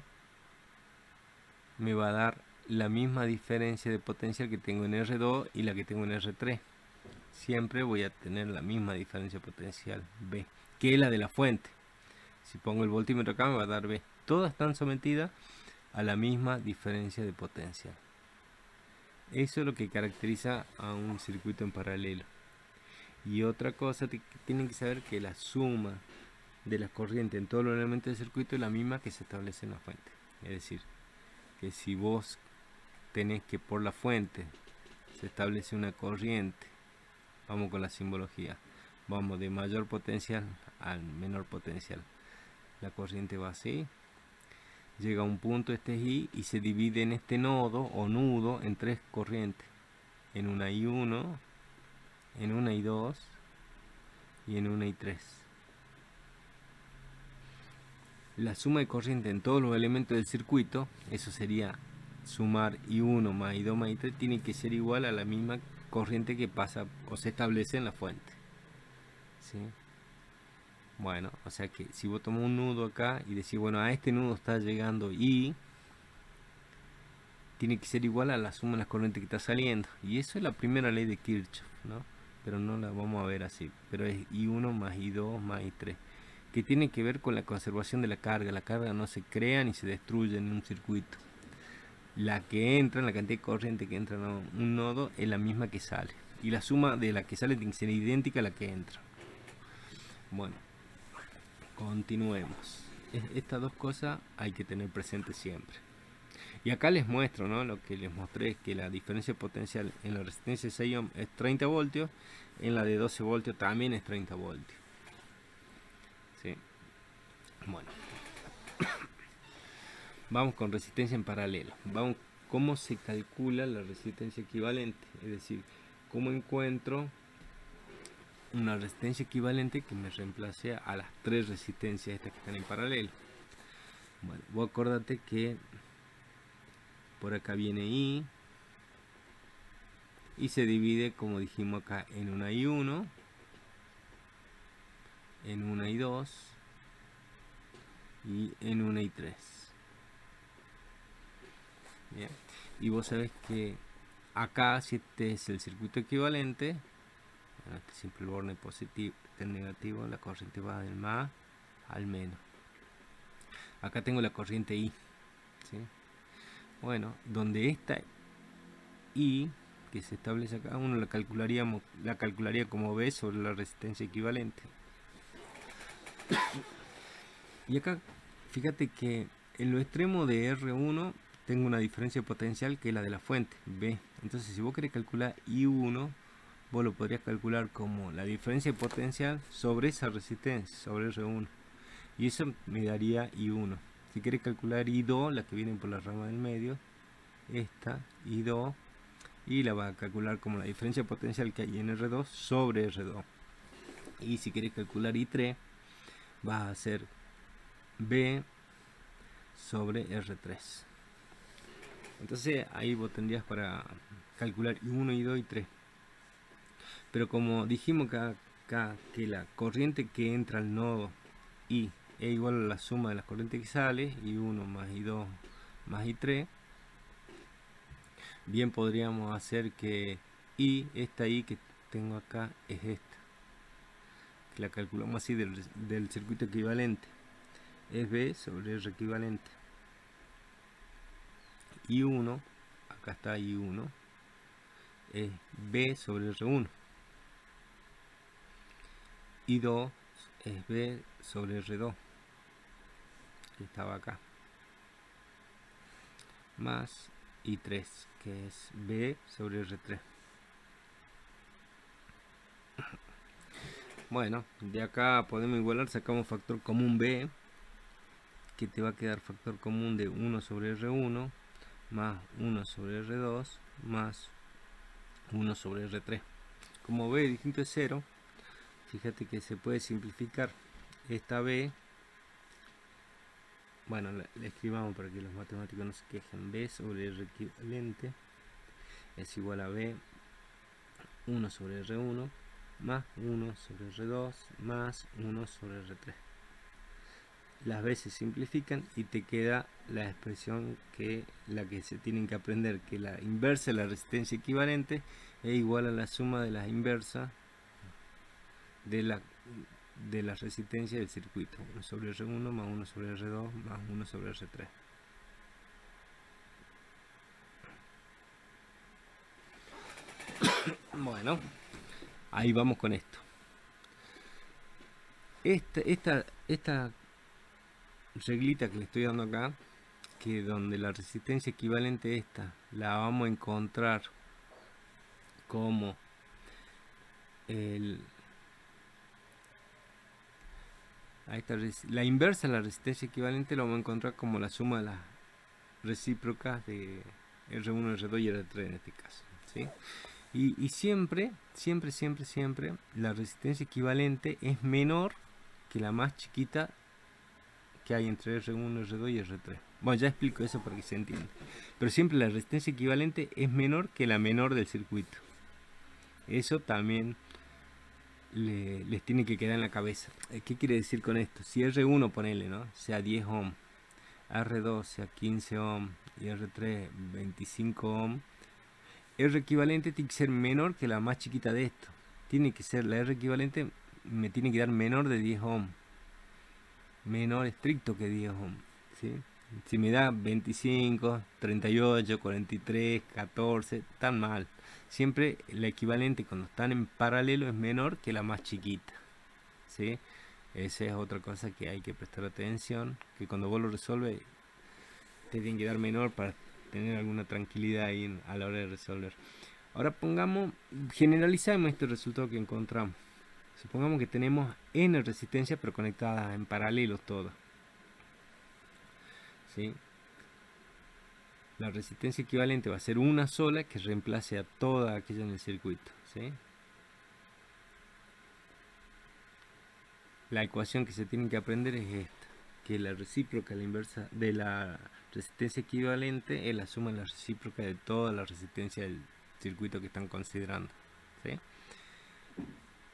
me va a dar la misma diferencia de potencial que tengo en R2 y la que tengo en R3. Siempre voy a tener la misma diferencia potencial B, que es la de la fuente. Si pongo el voltímetro acá me va a dar B. Todas están sometidas a la misma diferencia de potencial. Eso es lo que caracteriza a un circuito en paralelo. Y otra cosa que tienen que saber, que la suma de las corrientes en todos los elementos del circuito es la misma que se establece en la fuente. Es decir, que si vos tenés que por la fuente se establece una corriente, vamos con la simbología, vamos de mayor potencial al menor potencial, la corriente va así, llega a un punto, este es I, y se divide en este nodo o nudo en tres corrientes, en una I1, en una I2 y en una I3. La suma de corriente en todos los elementos del circuito, eso sería sumar I1 más I2 más I3, tiene que ser igual a la misma corriente que pasa o se establece en la fuente, ¿sí? Bueno, o sea que si vos tomás un nudo acá y decís, bueno, a este nudo está llegando I, tiene que ser igual a la suma de las corrientes que está saliendo. Y eso es la primera ley de Kirchhoff, ¿no? Pero no la vamos a ver así. Pero es I1 más I2 más I3, que tiene que ver con la conservación de la carga. La carga no se crea ni se destruye en un circuito. La que entra, la cantidad de corriente que entra en un nodo es la misma que sale. Y la suma de la que sale tiene que ser idéntica a la que entra. Bueno, continuemos. Estas dos cosas hay que tener presente siempre. Y acá les muestro, ¿no? Lo que les mostré es que la diferencia potencial en la resistencia de 6 ohm es 30 voltios, en la de 12 voltios también es 30 voltios. ¿Sí? Bueno. Vamos con resistencia en paralelo. Vamos, ¿cómo se calcula la resistencia equivalente? Es decir, ¿cómo encuentro una resistencia equivalente que me reemplace a las tres resistencias estas que están en paralelo? Bueno, vos acordate que por acá viene I y se divide, como dijimos acá, en una y 1, en una y 2 y en una y 3. Bien. Y vos sabés que acá, si este es el circuito equivalente, bueno, este siempre el borne positivo, este negativo, la corriente va del más al menos. Acá tengo la corriente I, ¿sí? Bueno, donde esta I que se establece acá, uno la calcularía como B sobre la resistencia equivalente. Y acá, fíjate que en lo extremo de R1 tengo una diferencia potencial que es la de la fuente, B. Entonces, si vos querés calcular I1, vos lo podrías calcular como la diferencia potencial sobre esa resistencia, sobre R1. Y eso me daría I1. Si querés calcular I2, la que viene por la rama del medio, esta I2, y la vas a calcular como la diferencia potencial que hay en R2 sobre R2. Y si querés calcular I3, vas a hacer B sobre R3. Entonces ahí vos tendrías para calcular I1, I2 y 3. Pero como dijimos acá que la corriente que entra al nodo I es igual a la suma de las corrientes que sale, I1 más I2 más I3, bien podríamos hacer que I, esta I que tengo acá es esta, que la calculamos así del circuito equivalente, es B sobre R equivalente. I1, acá está I1, es B sobre R1. I2 es B sobre R2, que estaba acá, más I3, que es B sobre R3. Bueno, de acá podemos igualar, sacamos factor común B, que te va a quedar factor común de 1 sobre R1 más 1 sobre R2 más 1 sobre R3. Como B distinto es 0, fíjate que se puede simplificar esta B. Bueno, la escribamos para que los matemáticos no se quejen. B sobre R equivalente es igual a B 1 sobre R1 más 1 sobre R2 más 1 sobre R3. Las B se simplifican y te queda la expresión la que se tienen que aprender, que la inversa de la resistencia equivalente es igual a la suma de las inversas de la resistencia del circuito. 1 sobre R1 más 1 sobre R2 más 1 sobre R3. Bueno, ahí vamos con esto. Esta reglita que le estoy dando acá, que donde la resistencia equivalente esta la vamos a encontrar como la inversa de la resistencia equivalente, la vamos a encontrar como la suma de las recíprocas de R1, R2 y R3 en este caso, ¿sí? Y siempre la resistencia equivalente es menor que la más chiquita que hay entre R1, R2 y R3. Bueno, ya explico eso para que se entienda. Pero siempre la resistencia equivalente es menor que la menor del circuito. Eso también les tiene que quedar en la cabeza. ¿Qué quiere decir con esto? Si R1, ponele, ¿no?, sea 10 ohm, R2 sea 15 ohm y R3 25 ohm, R equivalente tiene que ser menor que la más chiquita de esto. Tiene que ser, la R equivalente me tiene que dar menor de 10 ohm. Menor estricto que 10 ohm, ¿sí? Si me da 25, 38, 43, 14, tan mal. Siempre la equivalente cuando están en paralelo es menor que la más chiquita, ¿sí? Esa es otra cosa que hay que prestar atención, que cuando vos lo resuelves te tiene que dar menor para tener alguna tranquilidad ahí a la hora de resolver. Ahora generalizamos este resultado que encontramos. Supongamos que tenemos n resistencias pero conectadas en paralelo todas, ¿sí? La resistencia equivalente va a ser una sola que reemplace a toda aquella en el circuito, ¿sí? La ecuación que se tiene que aprender es esta. que la recíproca, la inversa de la resistencia equivalente es la suma de la recíproca de toda la resistencia del circuito que están considerando, ¿sí?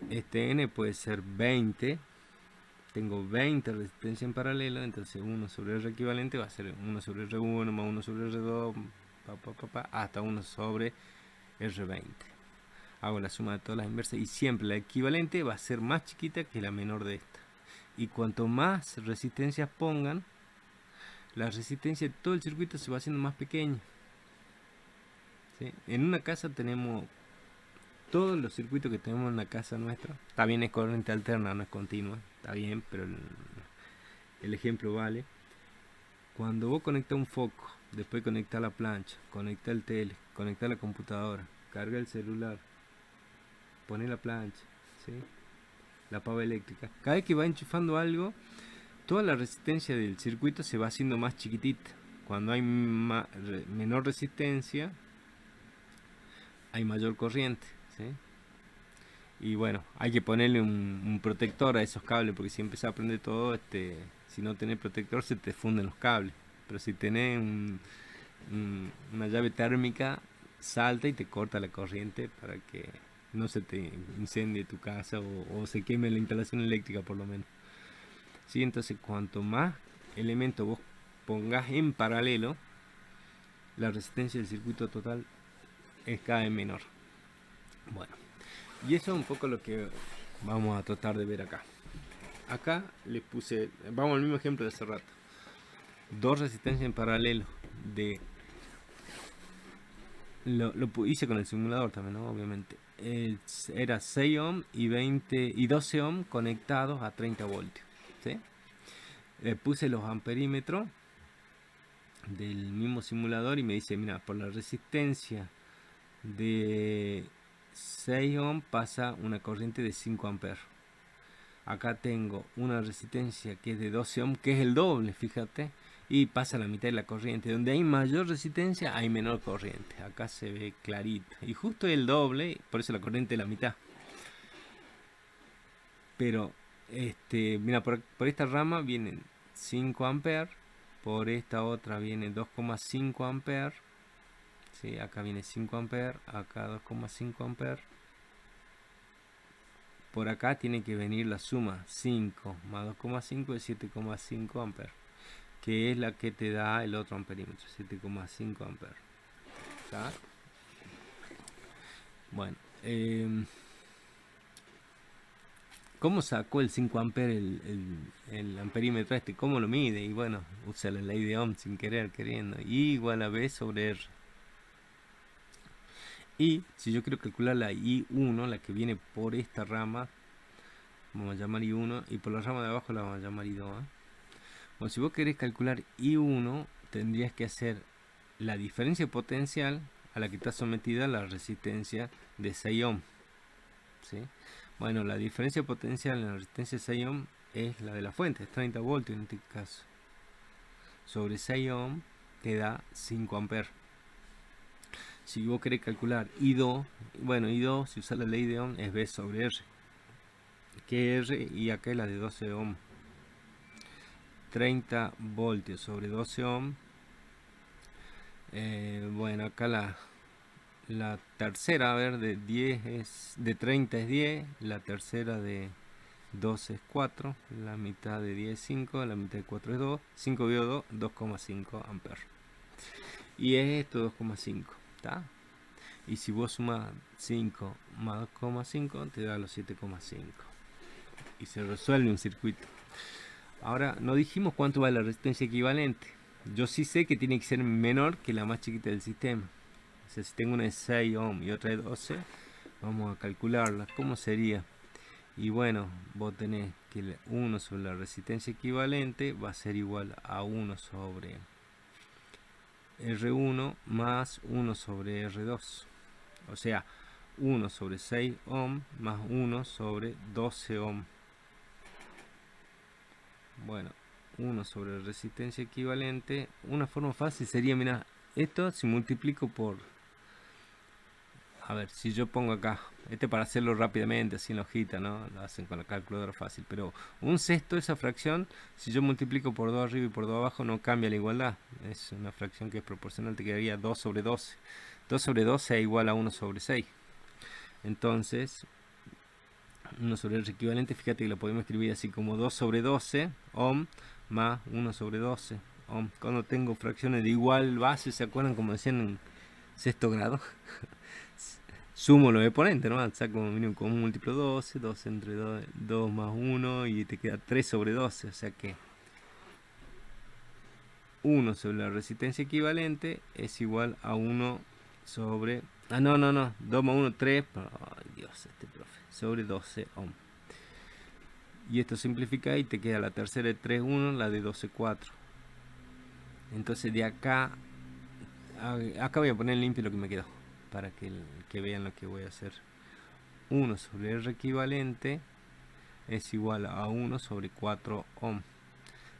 Este n puede ser 20. Tengo 20 resistencia en paralelo, entonces 1 sobre R equivalente va a ser 1 sobre R1 más 1 sobre R2 hasta 1 sobre R20. Hago la suma de todas las inversas y siempre la equivalente va a ser más chiquita que la menor de esta. Y cuanto más resistencias pongan, la resistencia de todo el circuito se va haciendo más pequeña, ¿sí? En una casa tenemos todos los circuitos que tenemos en la casa nuestra. Está bien, es corriente alterna, no es continua, está bien, pero el ejemplo vale. Cuando vos conectás un foco, después conectás la plancha, conectás el tele, conectás la computadora, carga el celular, pone la plancha, ¿sí? La pava eléctrica. Cada vez que va enchufando algo, toda la resistencia del circuito se va haciendo más chiquitita. Cuando hay menor resistencia, hay mayor corriente, ¿sí? Y bueno, hay que ponerle un protector a esos cables, porque si empieza a prender todo, si no tenés protector se te funden los cables. Pero si tenés una llave térmica, salta y te corta la corriente para que no se te incendie tu casa o se queme la instalación eléctrica por lo menos. ¿Sí? Entonces cuanto más elementos vos pongas en paralelo, la resistencia del circuito total es cada vez menor. Bueno, y eso es un poco lo que vamos a tratar de ver acá. Acá les puse, vamos al mismo ejemplo de hace rato, dos resistencias en paralelo de lo hice con el simulador también, ¿no? Obviamente era 6 ohm y 12 ohm conectados a 30 voltios, ¿sí? Le puse los amperímetros del mismo simulador y me dice, mira, por la resistencia de 6 ohm pasa una corriente de 5 amperes. Acá tengo una resistencia que es de 12 ohm, que es el doble, fíjate, y pasa la mitad de la corriente. Donde hay mayor resistencia hay menor corriente. Acá se ve clarito, y justo el doble, por eso la corriente es la mitad. Pero mira, por esta rama vienen 5 amperes, por esta otra viene 2,5 amperes, ¿sí? Acá viene 5 amperes, acá 2,5 amperes. Por acá tiene que venir la suma 5 más 2,5 es 7,5 amperes, que es la que te da el otro amperímetro, 7,5 amperes. ¿Está? Bueno, ¿cómo sacó el 5 amperes el amperímetro este? ¿Cómo lo mide? Y bueno, usa la ley de Ohm sin querer, queriendo. I igual a B sobre R. Y si yo quiero calcular la I1, la que viene por esta rama, vamos a llamar I1, y por la rama de abajo la vamos a llamar I2, ¿eh? Bueno, si vos querés calcular I1, tendrías que hacer la diferencia potencial a la que está sometida la resistencia de 6 ohm, ¿sí? Bueno, la diferencia potencial en la resistencia de 6 ohm es la de la fuente, es 30 voltios en este caso. Sobre 6 ohm te da 5 amperes. Si vos querés calcular I2, bueno, I2, si usas la ley de Ohm, es B sobre R. Que R, y acá es la de 12 ohm. 30 voltios sobre 12 ohm. Bueno, acá la tercera, a ver, de 10 es, de 30 es 10, la tercera de 12 es 4, la mitad de 10 es 5, la mitad de 4 es 2, 5 dividido 2, 2,5 amperes. Y es esto 2,5, ¿está? Y si vos sumas 5 más 2,5 te da los 7,5. Y se resuelve un circuito. Ahora, no dijimos cuánto vale la resistencia equivalente. Yo sí sé que tiene que ser menor que la más chiquita del sistema. O sea, si tengo una de 6 ohm y otra de 12, vamos a calcularla. ¿Cómo sería? Y bueno, vos tenés que 1 sobre la resistencia equivalente va a ser igual a 1 sobre R1 más 1 sobre R2. O sea, 1 sobre 6 ohm más 1 sobre 12 ohm. Bueno, 1 sobre resistencia equivalente. Una forma fácil sería, mira, esto si multiplico por A ver, si yo pongo acá, para hacerlo rápidamente, así en la hojita, ¿no? Lo hacen con la calculadora fácil, pero un sexto, esa fracción, si yo multiplico por 2 arriba y por 2 abajo, no cambia la igualdad. Es una fracción que es proporcional, te quedaría 2 sobre 12. 2 sobre 12 es igual a 1 sobre 6. Entonces, 1 sobre R equivalente, fíjate que lo podemos escribir así como 2 sobre 12 ohm más 1 sobre 12 ohm. Cuando tengo fracciones de igual base, ¿se acuerdan como decían en sexto grado? Sumo los exponentes, ¿no? Saco mínimo como un múltiplo 12, 12 entre 2 más 1 y te queda 3 sobre 12, o sea que 1 sobre la resistencia equivalente es igual a 1 sobre... Ah, no, 2 más 1, 3, ay Dios, profe, sobre 12 ohm. Y esto simplifica y te queda la tercera de 3, 1, la de 12, 4. Entonces de acá voy a poner limpio lo que me quedó, para que vean lo que voy a hacer. 1 sobre R equivalente es igual a 1 sobre 4 ohm.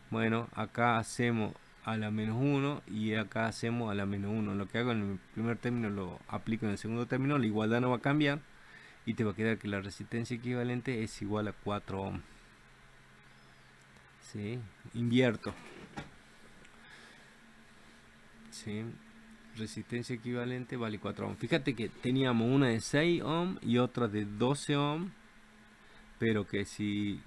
Bueno, acá hacemos a la menos 1 y acá hacemos a la menos 1. Lo que hago en el primer término lo aplico en el segundo término, la igualdad no va a cambiar y te va a quedar que la resistencia equivalente es igual a 4 ohm. ¿Sí? Invierto. ¿Sí? Resistencia equivalente vale 4 ohm. Fíjate que teníamos una de 6 ohm y otra de 12 ohm, pero que si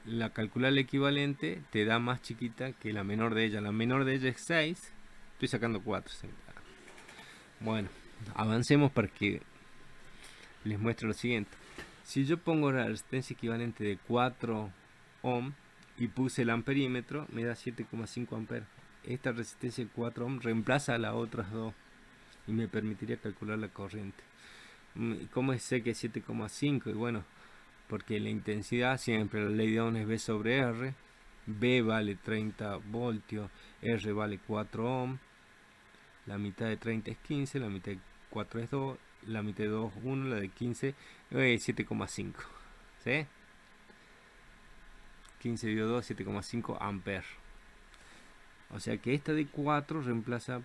la calcular el equivalente te da más chiquita que la menor de ella. La menor de ella es 6. Estoy sacando 4. Bueno, avancemos para que les muestre lo siguiente. Si yo pongo la resistencia equivalente de 4 ohm y puse el amperímetro, me da 7,5 amperes. Esta resistencia de 4 ohm reemplaza a las otras dos y me permitiría calcular la corriente. ¿Cómo sé que es 7,5? Y bueno, porque la intensidad siempre, la ley de Ohm es B sobre R. B vale 30 voltios, R vale 4 ohm, la mitad de 30 es 15, la mitad de 4 es 2, la mitad de 2 es 1, la de 15 es 7,5. ¿Sí? 15 dividido 2, 7,5 amperes. O sea que esta de 4 reemplaza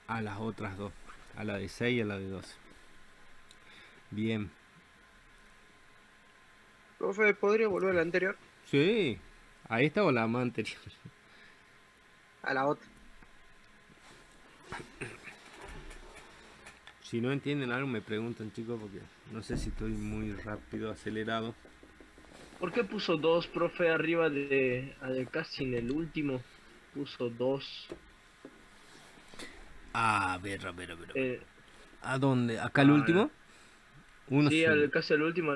a las otras dos, a la de 6 y a la de 12. Bien. Profe, ¿podría volver a la anterior? Sí, a esta o la más anterior. A la otra. Si no entienden algo me preguntan, chicos, porque no sé si estoy muy rápido, acelerado. ¿Por qué puso 2, profe, arriba de casi en el último? Puso 2. A ver. Eh, ¿A dónde? ¿Acá el a- último? Uno sí, sobre... casi al último.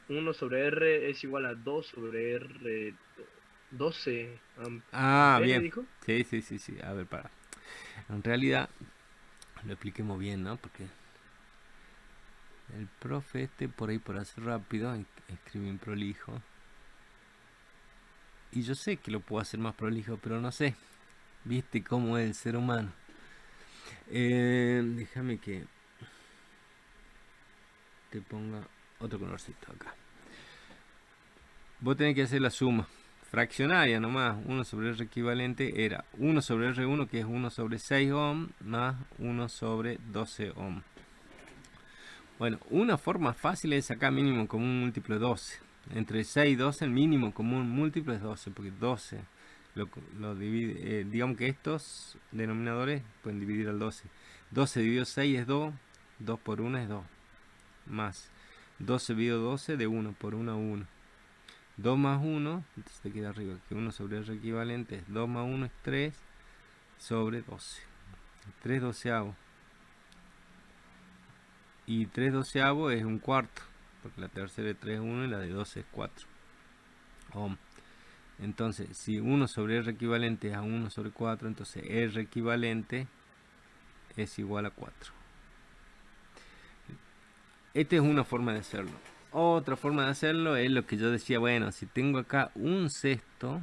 1 sobre R es igual a 2 sobre R. 12 Ah, amperes, bien. dijo. Sí. A ver, para. En realidad, lo expliquemos bien, ¿no? Porque el profe por ahí por hacer rápido, escribe en prolijo. Y yo sé que lo puedo hacer más prolijo, pero no sé. ¿Viste cómo es el ser humano? Déjame que te ponga otro colorcito acá. Vos tenés que hacer la suma fraccionaria nomás. 1 sobre R equivalente era 1 sobre R1, que es 1 sobre 6 ohm, más 1 sobre 12 ohm. Bueno, una forma fácil es sacar mínimo común múltiplo de 12. Entre 6 y 12 el mínimo común múltiplo es 12, porque 12 lo divide, digamos que estos denominadores pueden dividir al 12. 12 dividido 6 es 2, 2 por 1 es 2, más 12 dividido 12 de 1 por 1 a 1. 2 más 1, entonces te queda arriba que 1 sobre R equivalente es 2 más 1 es 3 sobre 12. 3 doceavos. Y 3 doceavos es un cuarto, porque la tercera de 3 es 1 y la de 12 es 4 ohm. Entonces, si 1 sobre R equivalente es a 1 sobre 4, entonces R equivalente es igual a 4. Esta es una forma de hacerlo. Otra forma de hacerlo es lo que yo decía, bueno, si tengo acá un sexto,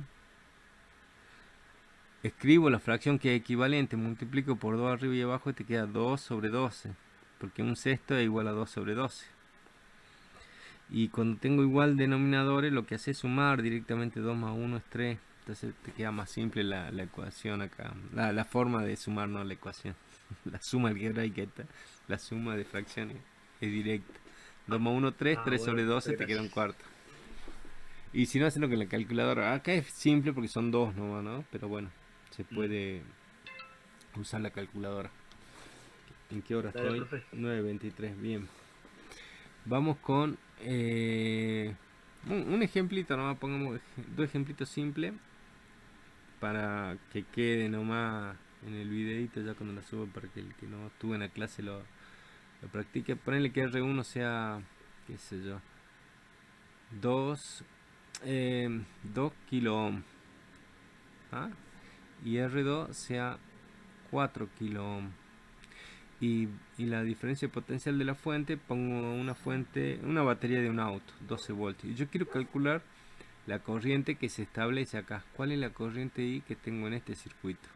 escribo la fracción que es equivalente, multiplico por 2 arriba y abajo y te queda 2 sobre 12, porque un sexto es igual a 2 sobre 12. Y cuando tengo igual denominadores, lo que hace es sumar directamente. 2 más 1 es 3. Entonces te queda más simple la ecuación acá. La forma de sumar, no la ecuación. La suma algebraica, la suma de fracciones es directa. 2 más 1, 3, 3 sobre 12 te queda un cuarto. Y si no, hacenlo con la calculadora. Acá es simple porque son 2 nomás, ¿no? Pero bueno, se puede usar la calculadora. ¿En qué hora estoy? 9:23, bien. Vamos con un ejemplito nomás, pongamos dos ejemplitos simples para que quede nomás en el videito ya cuando la subo, para que el que no estuvo en la clase lo practique. Ponerle que R1 sea, qué sé yo, 2 kilo ohm, ¿ah? Y R2 sea 4 kilo ohm. Y la diferencia potencial de la fuente, pongo una batería de un auto, 12 voltios. Y yo quiero calcular la corriente que se establece acá. ¿Cuál es la corriente I que tengo en este circuito?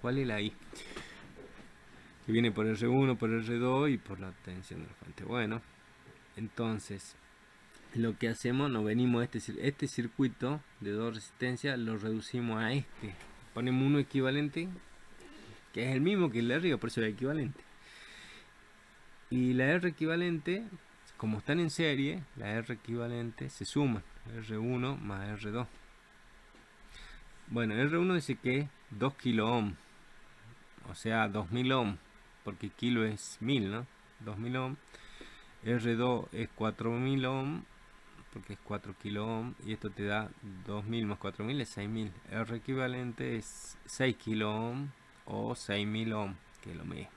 ¿Cuál es la I? Que viene por R1, por R2 y por la tensión de la fuente. Bueno, entonces lo que hacemos, nos venimos a este circuito de dos resistencias, lo reducimos a este. Ponemos uno equivalente, que es el mismo que el de arriba, por eso es equivalente. Y la R equivalente, como están en serie, la R equivalente se suma, R1 más R2. Bueno, R1 dice que es 2 kilo ohm, o sea 2000 ohm, porque kilo es 1000, ¿no? 2000 ohm. R2 es 4000 ohm, porque es 4 kilo ohm, y esto te da 2000 más 4000 es 6000. R equivalente es 6 kilo ohm o 6000 ohm, que es lo mismo.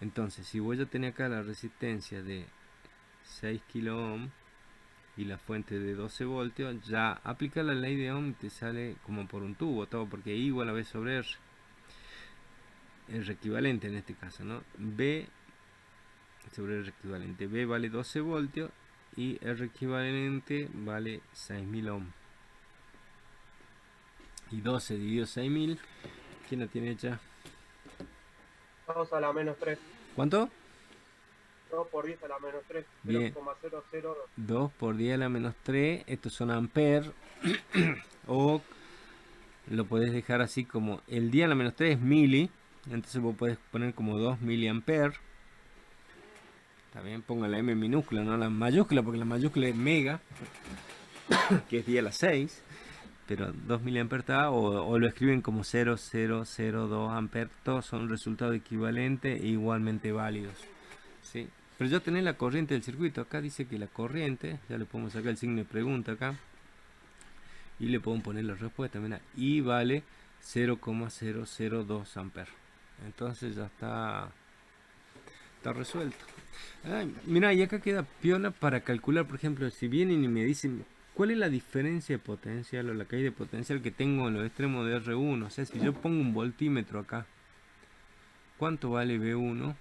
Entonces, si voy a tener acá la resistencia de 6 kilo ohm y la fuente de 12 voltios, ya aplica la ley de Ohm y te sale como por un tubo todo, porque I igual a B sobre R. R equivalente en este caso, ¿no? B sobre R equivalente. B vale 12 voltios y R equivalente vale 6000 ohm. Y 12 dividido 6000, ¿quién la tiene hecha? 2 a la menos 3. ¿Cuánto? 2 por 10 a la menos 3. Bien. 0,002. 2 por 10 a la menos 3. Estos son amperes. O lo podés dejar así como el 10 a la menos 3 es mili. Entonces vos podés poner como 2 miliamperes. También pongo la M minúscula, no la mayúscula, porque la mayúscula es mega, que es 10 a la 6. Pero 2 miliamperes está, o lo escriben como 0,002 amperes. Todos son resultados equivalentes e igualmente válidos, ¿sí? Pero ya tenés la corriente del circuito. Acá dice que la corriente, ya le podemos sacar el signo de pregunta acá y le podemos poner la respuesta. Mira, I vale 0,002 amperes. Entonces ya está resuelto. Mira, y acá queda piola para calcular, por ejemplo, si vienen y me dicen cuál es la diferencia de potencial o la caída de potencial que tengo en los extremos de R1. O sea, si yo pongo un voltímetro acá, ¿cuánto vale B1?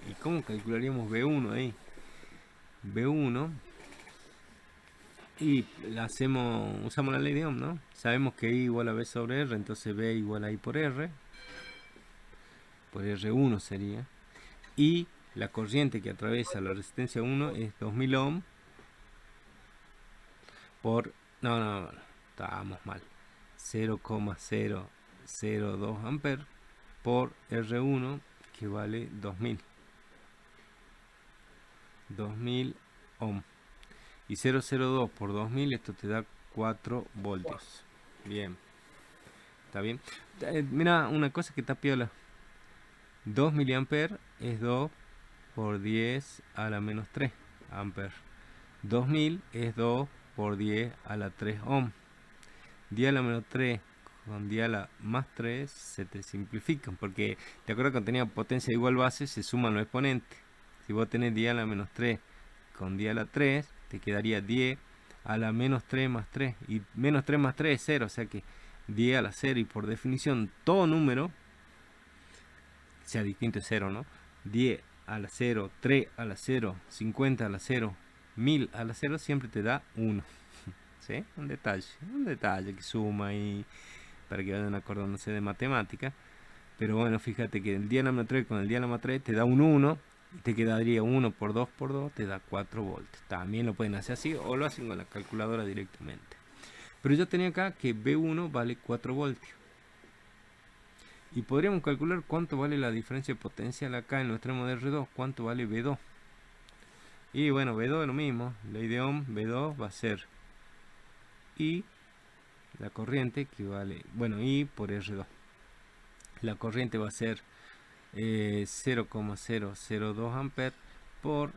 ¿Y cómo calcularíamos B1 ahí? B1, y usamos la ley de Ohm, ¿no? Sabemos que I igual a B sobre R, entonces B igual a I por R. Por R1 sería. Y la corriente que atraviesa la resistencia 1 es 2000 ohm por... No, estábamos mal. 0,002 amperes por R1, que vale 2000 ohm. Y 0,02 por 2000, esto te da 4 voltios. Bien. ¿Está bien? Mira, una cosa que está piola. 2 miliamperes es 2 por 10 a la menos 3 amperes. 2000 es 2 por 10 a la 3 ohm. 10 a la menos 3 con 10 a la más 3 se te simplifican, porque te acuerdas que tenía potencia igual base, se suman los exponentes. Si vos tenés 10 a la menos 3 con 10 a la 3, te quedaría 10 a la menos 3 más 3. Y menos 3 más 3 es 0, o sea que 10 a la 0. Y por definición, todo número, sea distinto, es 0, ¿no? 10 a la 0, 3 a la 0, 50 a la 0, 1000 a la 0, siempre te da 1. ¿Sí? Un detalle que suma y para que vayan acordándose de matemática. Pero bueno, fíjate que el día a la menos 3 con el día a la más 3 te da un 1. Y te quedaría 1 por 2 por 2, te da 4 voltios. También lo pueden hacer así o lo hacen con la calculadora directamente. Pero yo tenía acá que B1 vale 4 voltios. Y podríamos calcular cuánto vale la diferencia potencial acá en el extremo de R2, cuánto vale V2. Y bueno, V2 es lo mismo, ley de Ohm, V2 va a ser I, la corriente que vale, bueno, I por R2. La corriente va a ser 0,002 amperes por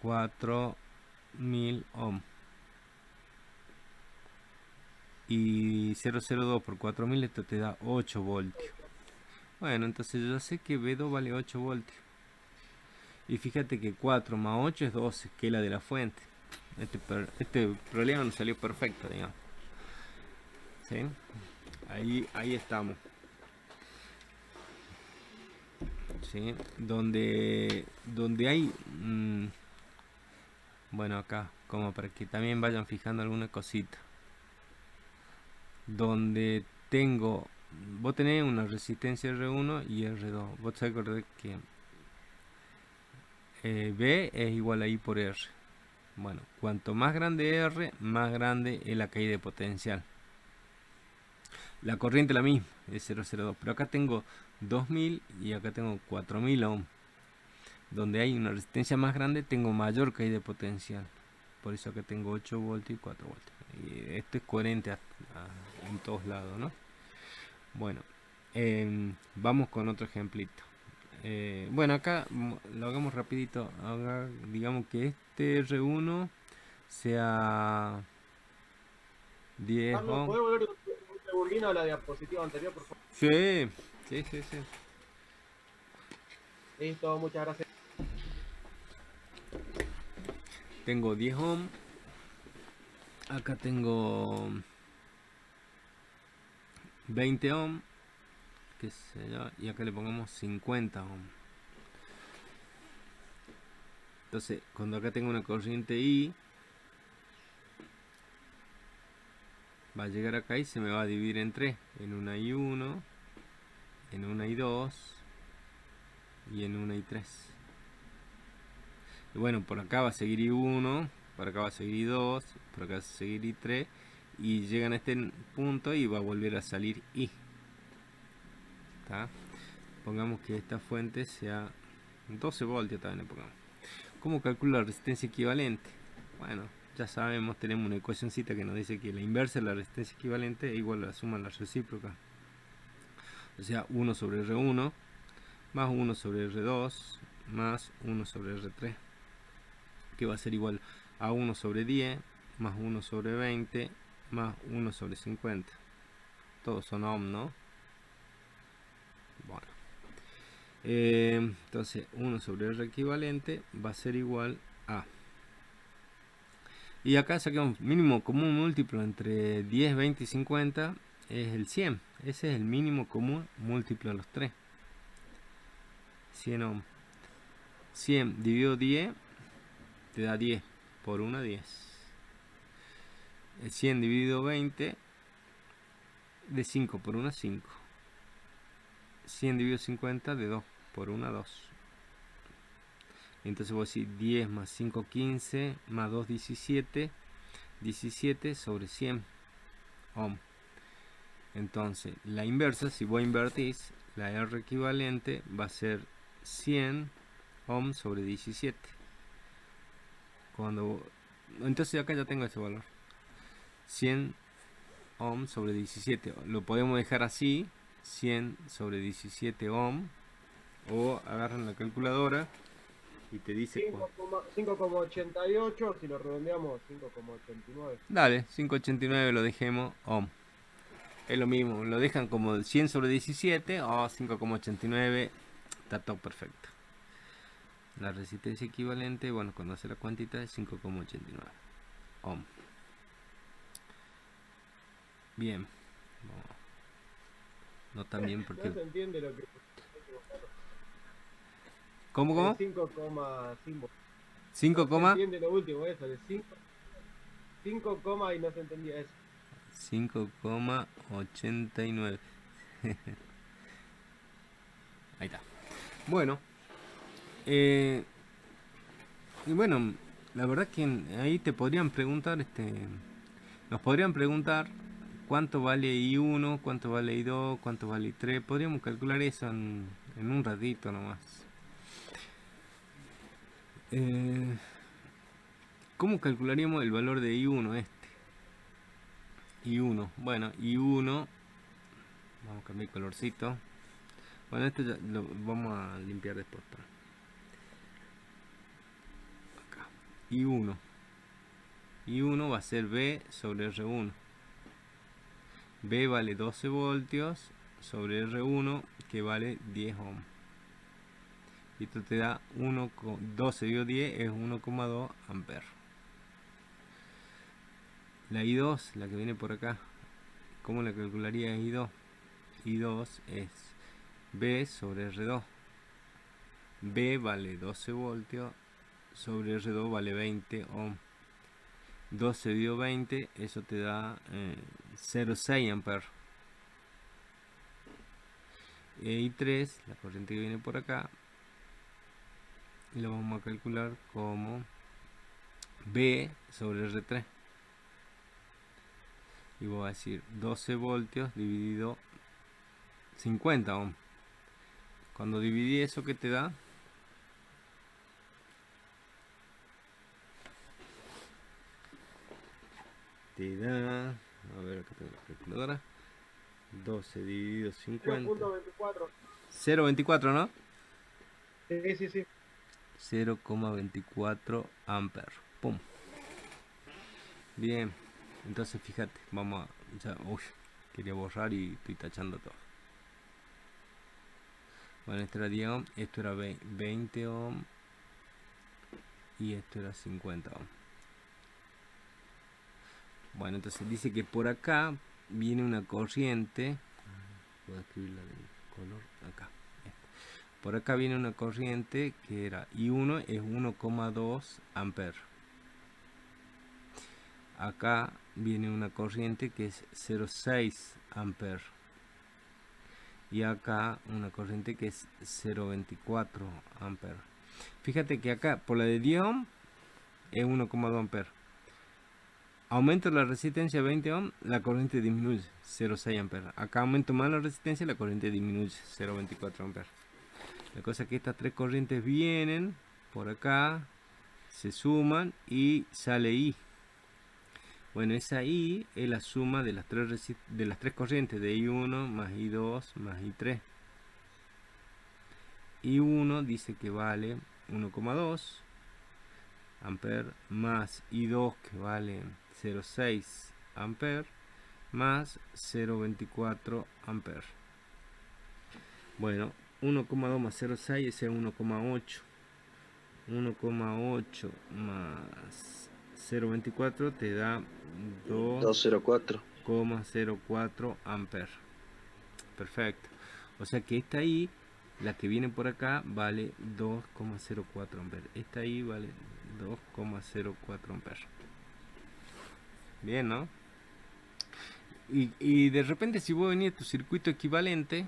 4000 ohm. Y 0,02 por 4000, esto te da 8 voltios. Bueno, entonces yo sé que V2 vale 8 voltios. Y fíjate que 4 más 8 es 12, que es la de la fuente. Este problema nos salió perfecto, digamos. ¿Sí? Ahí estamos. ¿Sí? Donde hay... bueno, acá, como para que también vayan fijando alguna cosita. Donde tengo... Vos tenés una resistencia R1 y R2. Vos te acordás que B es igual a I por R. Bueno, cuanto más grande R, más grande es la caída de potencial. La corriente es la misma, es 0,02. Pero acá tengo 2000 y acá tengo 4000 ohm. Donde hay una resistencia más grande, tengo mayor caída de potencial. Por eso acá tengo 8 voltios y 4 voltios. Y esto es coherente en todos lados, ¿no? Bueno, vamos con otro ejemplito. Bueno, acá lo hagamos rapidito. Digamos que este R1 sea 10 Carlos, ohm. ¿podés volver un segundino a la diapositiva anterior, por favor? Sí. Listo, muchas gracias. Tengo 10 ohm. Acá tengo 20 ohm. Qué sé yo, y acá le pongamos 50 ohm. Entonces, cuando acá tengo una corriente I, va a llegar acá y se me va a dividir en 3. En una I1, en una I2 y en una I3. Y bueno, por acá va a seguir I1, por acá va a seguir I2, por acá va a seguir I3. Y llegan a este punto y va a volver a salir I. ¿Está? Pongamos que esta fuente sea 12 voltios también le pongamos. ¿Cómo calculo la resistencia equivalente? Bueno, ya sabemos, tenemos una ecuacióncita que nos dice que la inversa de la resistencia equivalente es igual a la suma de las recíprocas. O sea, 1 sobre R1 más 1 sobre R2 más 1 sobre R3, que va a ser igual a 1 sobre 10 más 1 sobre 20 más 1 sobre 50. Todos son ohm, ¿no? Bueno. Entonces 1 sobre R equivalente va a ser igual a, y acá saquemos mínimo común múltiplo entre 10, 20 y 50 es el 100. Ese es el mínimo común múltiplo de los 3. 100 ohm. 100 dividido 10 te da 10 por 1, 10. 100 dividido 20 de 5 por 1, 5. 100 dividido 50 de 2 por 1, 2. Entonces voy a decir 10 más 5, 15 más 2, 17. 17 sobre 100 ohm. Entonces la inversa, si vos invertís, la R equivalente va a ser 100 ohm sobre 17. Entonces acá ya tengo ese valor, 100 ohm sobre 17. Lo podemos dejar así, 100 sobre 17 ohm, o agarran la calculadora y te dice 5,88, si lo redondeamos, 5,89. dale, 5,89 lo dejemos ohm. Es lo mismo, lo dejan como 100 sobre 17 o 5,89, está todo perfecto. La resistencia equivalente, bueno, cuando hace la cuantita es 5,89 ohm. Bien. No tan bien porque... No se entiende lo que... ¿Cómo? 5,5. 5, No se entiende lo último, eso, de 5, y no se entendía eso. 5,89. Ahí está. Bueno. Y bueno, la verdad que ahí te podrían preguntar, nos podrían preguntar cuánto vale I1, cuánto vale I2, cuánto vale I3. Podríamos calcular eso en un ratito nomás. ¿Cómo calcularíamos el valor de I1 este? I1, bueno, I1, vamos a cambiar el colorcito. Bueno, esto ya lo vamos a limpiar después. Acá, I1. I1 va a ser B sobre R1. B vale 12 voltios sobre R1 que vale 10 ohm. Y esto te da 12 dividido 10 es 1,2 amperes. La I2, la que viene por acá, ¿cómo la calcularía I2? I2 es B sobre R2. B vale 12 voltios sobre R2 vale 20 ohm. 12 dividido 20, eso te da 0,6 amperes. Y I3, la corriente que viene por acá, lo vamos a calcular como B sobre R3. Y voy a decir 12 voltios dividido 50 ohm. Cuando dividí eso, ¿qué te da? Te da, a ver, acá tengo la calculadora. 12 dividido 50. 0.24. 0,24, ¿no? Sí. 0,24 amperes. Pum. Bien. Entonces fíjate, vamos a... Ya, quería borrar y estoy tachando todo. Bueno, esto era 10 ohm, esto era 20 ohm y esto era 50 ohm. Bueno, entonces dice que por acá viene una corriente. Voy a escribirla del color acá. Por acá viene una corriente que era I1 es 1,2 amperes. Acá viene una corriente que es 0,6 amperes. Y acá una corriente que es 0,24 amperes. Fíjate que acá por la de 10 ohm es 1,2 amperes. Aumento la resistencia a 20 ohm, la corriente disminuye 0,6 amperes. Acá aumento más la resistencia, la corriente disminuye 0,24 amperes. La cosa es que estas tres corrientes vienen por acá, se suman y sale I. Bueno, esa I es la suma de las tres corrientes de I1 más I2 más I3. I1 dice que vale 1,2 amperes más I2 que vale 0,6 amperes más 0,24 amperes. Bueno, 1,2 más 0,6 es 1,8. 1,8 más 0,24 te da 2,04 amperes. Perfecto. O sea que esta I, la que viene por acá, vale 2,04 amperes. Esta I vale 2,04 amperes. Bien, ¿no? Y de repente si vos venís a tu circuito equivalente,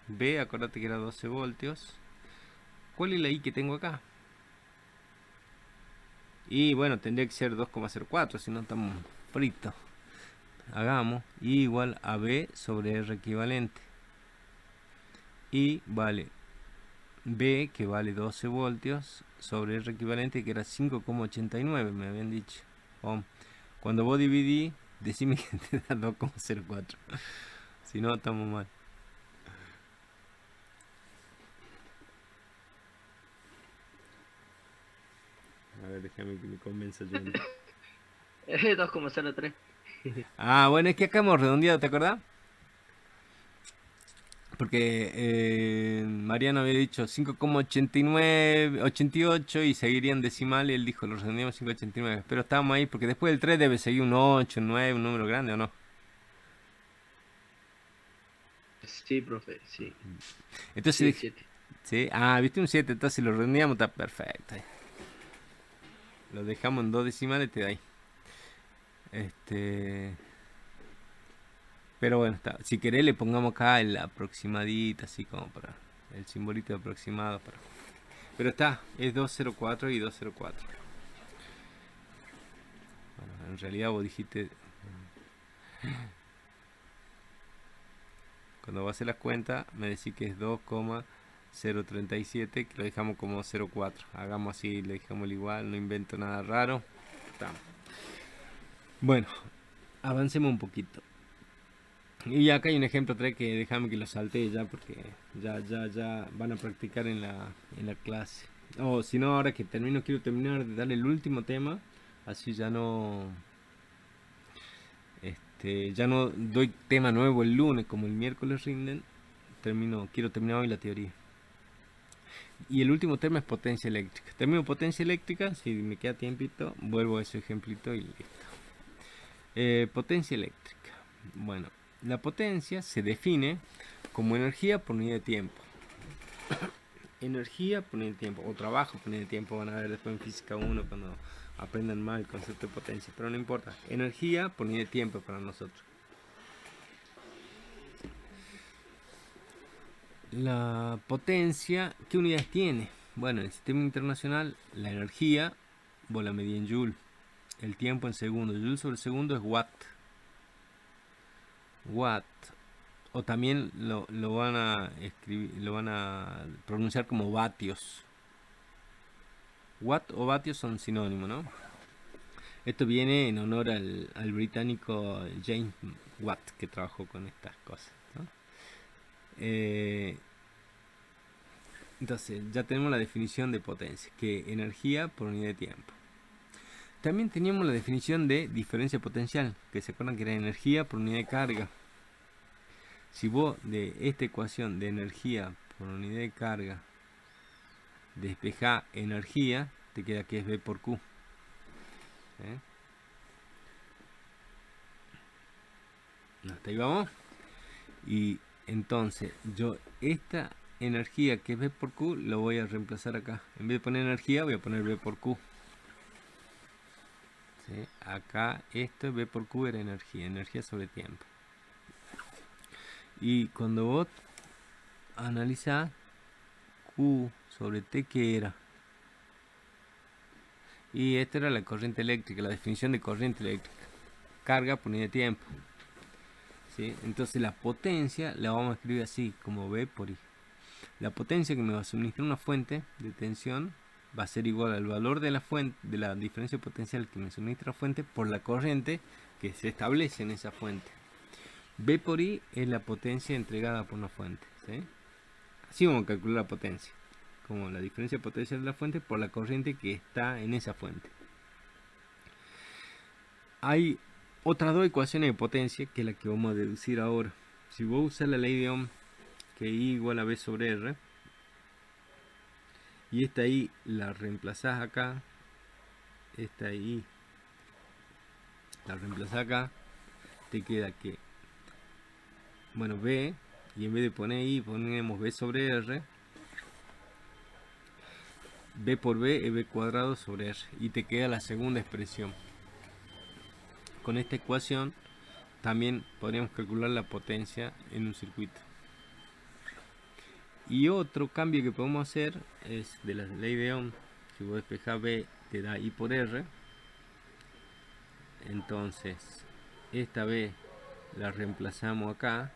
B, acordate que era 12 voltios. ¿Cuál es la I que tengo acá? Y bueno, tendría que ser 2,04, si no estamos fritos. Hagamos I igual a B sobre R equivalente. Y vale B, que vale 12 voltios, sobre R equivalente, que era 5,89, me habían dicho. Cuando vos dividí, decime que te da 2,04. Si no, estamos mal. A ver, déjame que me convenza yo. 2,03. Ah, bueno, es que acá hemos redondeado, ¿te acordás? Porque Mariano había dicho 5,89, 88 y seguirían decimal y él dijo, lo redondeamos 5,89. Pero estábamos ahí porque después del 3 debe seguir un 8, un 9, un número grande, ¿o no? Sí, profe, sí. Entonces Sí, dije, 7. ¿sí? Ah, viste un 7, entonces si lo redondeamos está perfecto. Lo dejamos en 2 decimales y te da ahí. Pero bueno, está. Si querés le pongamos acá el aproximadito, así como para el simbolito de aproximado. Pero está, es 204 y 204. Bueno, en realidad vos dijiste... Cuando va a hacer las cuentas, me decís que es 2,037, que lo dejamos como 0,4. Hagamos así, le dejamos el igual, no invento nada raro. Está. Bueno, avancemos un poquito. Y acá hay un ejemplo 3 que déjame que lo salte ya, porque ya van a practicar en la clase. O si no, ahora que termino, quiero terminar de darle el último tema, así ya no doy tema nuevo el lunes como el miércoles rinden. Quiero terminar hoy la teoría. Y el último tema es potencia eléctrica. Termino potencia eléctrica, si me queda tiempito, vuelvo a ese ejemplito y listo. Potencia eléctrica. Bueno, la potencia se define como energía por unidad de tiempo. Energía por unidad de tiempo, o trabajo por unidad de tiempo, van a ver después en física 1 cuando aprendan más el concepto de potencia, pero no importa. Energía por unidad de tiempo para nosotros. La potencia, ¿qué unidades tiene? Bueno, en el sistema internacional, la energía, vos la medís en joule. El tiempo en segundos. Joule sobre segundo es watt. Watt. O también lo van a escribir, lo van a pronunciar como vatios. Watt o vatios son sinónimos, ¿no? Esto viene en honor al británico James Watt, que trabajó con estas cosas, ¿no? Entonces ya tenemos la definición de potencia, que energía por unidad de tiempo. También teníamos la definición de diferencia potencial, que se acuerdan que era energía por unidad de carga. Si vos de esta ecuación de energía por unidad de carga despejá energía, te queda que es V por Q. Hasta ahí vamos. Y entonces yo esta energía que es V por Q lo voy a reemplazar acá. En vez de poner energía voy a poner V por Q. ¿Sí? Acá esto es V por Q, era energía sobre tiempo. Y cuando vos analizás Q sobre T, ¿qué era? Y esta era la corriente eléctrica, la definición de corriente eléctrica. Carga por unidad de tiempo. ¿Sí? Entonces la potencia la vamos a escribir así, como V por I. La potencia que me va a suministrar una fuente de tensión va a ser igual al valor de la fuente, de la diferencia potencial que me suministra la fuente, por la corriente que se establece en esa fuente. V por I es la potencia entregada por una fuente, ¿sí? Así vamos a calcular la potencia, como la diferencia potencial de la fuente por la corriente que está en esa fuente. Hay otras dos ecuaciones de potencia, que es la que vamos a deducir ahora. Si vos usas la ley de Ohm, que I igual a V sobre R, y esta I la reemplazás acá, esta I la reemplazás acá, te queda que, bueno, V, y en vez de poner I ponemos V sobre R, V por V es V cuadrado sobre R, y te queda la segunda expresión. Con esta ecuación también podríamos calcular la potencia en un circuito. Y otro cambio que podemos hacer es de la ley de Ohm. Si vos despejás V, te da I por R. Entonces esta V la reemplazamos acá.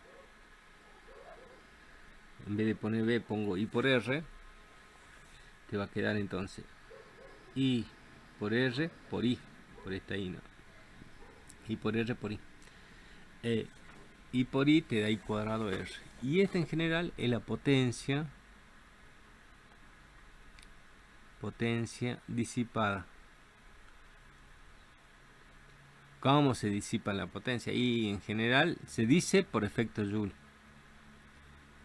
En vez de poner V pongo I por R. Te va a quedar entonces I por R por I. Por esta I, ¿no? I por R por I. I por I te da I cuadrado R. Y esta en general es la potencia disipada. ¿Cómo se disipa la potencia? Y en general se dice por efecto Joule.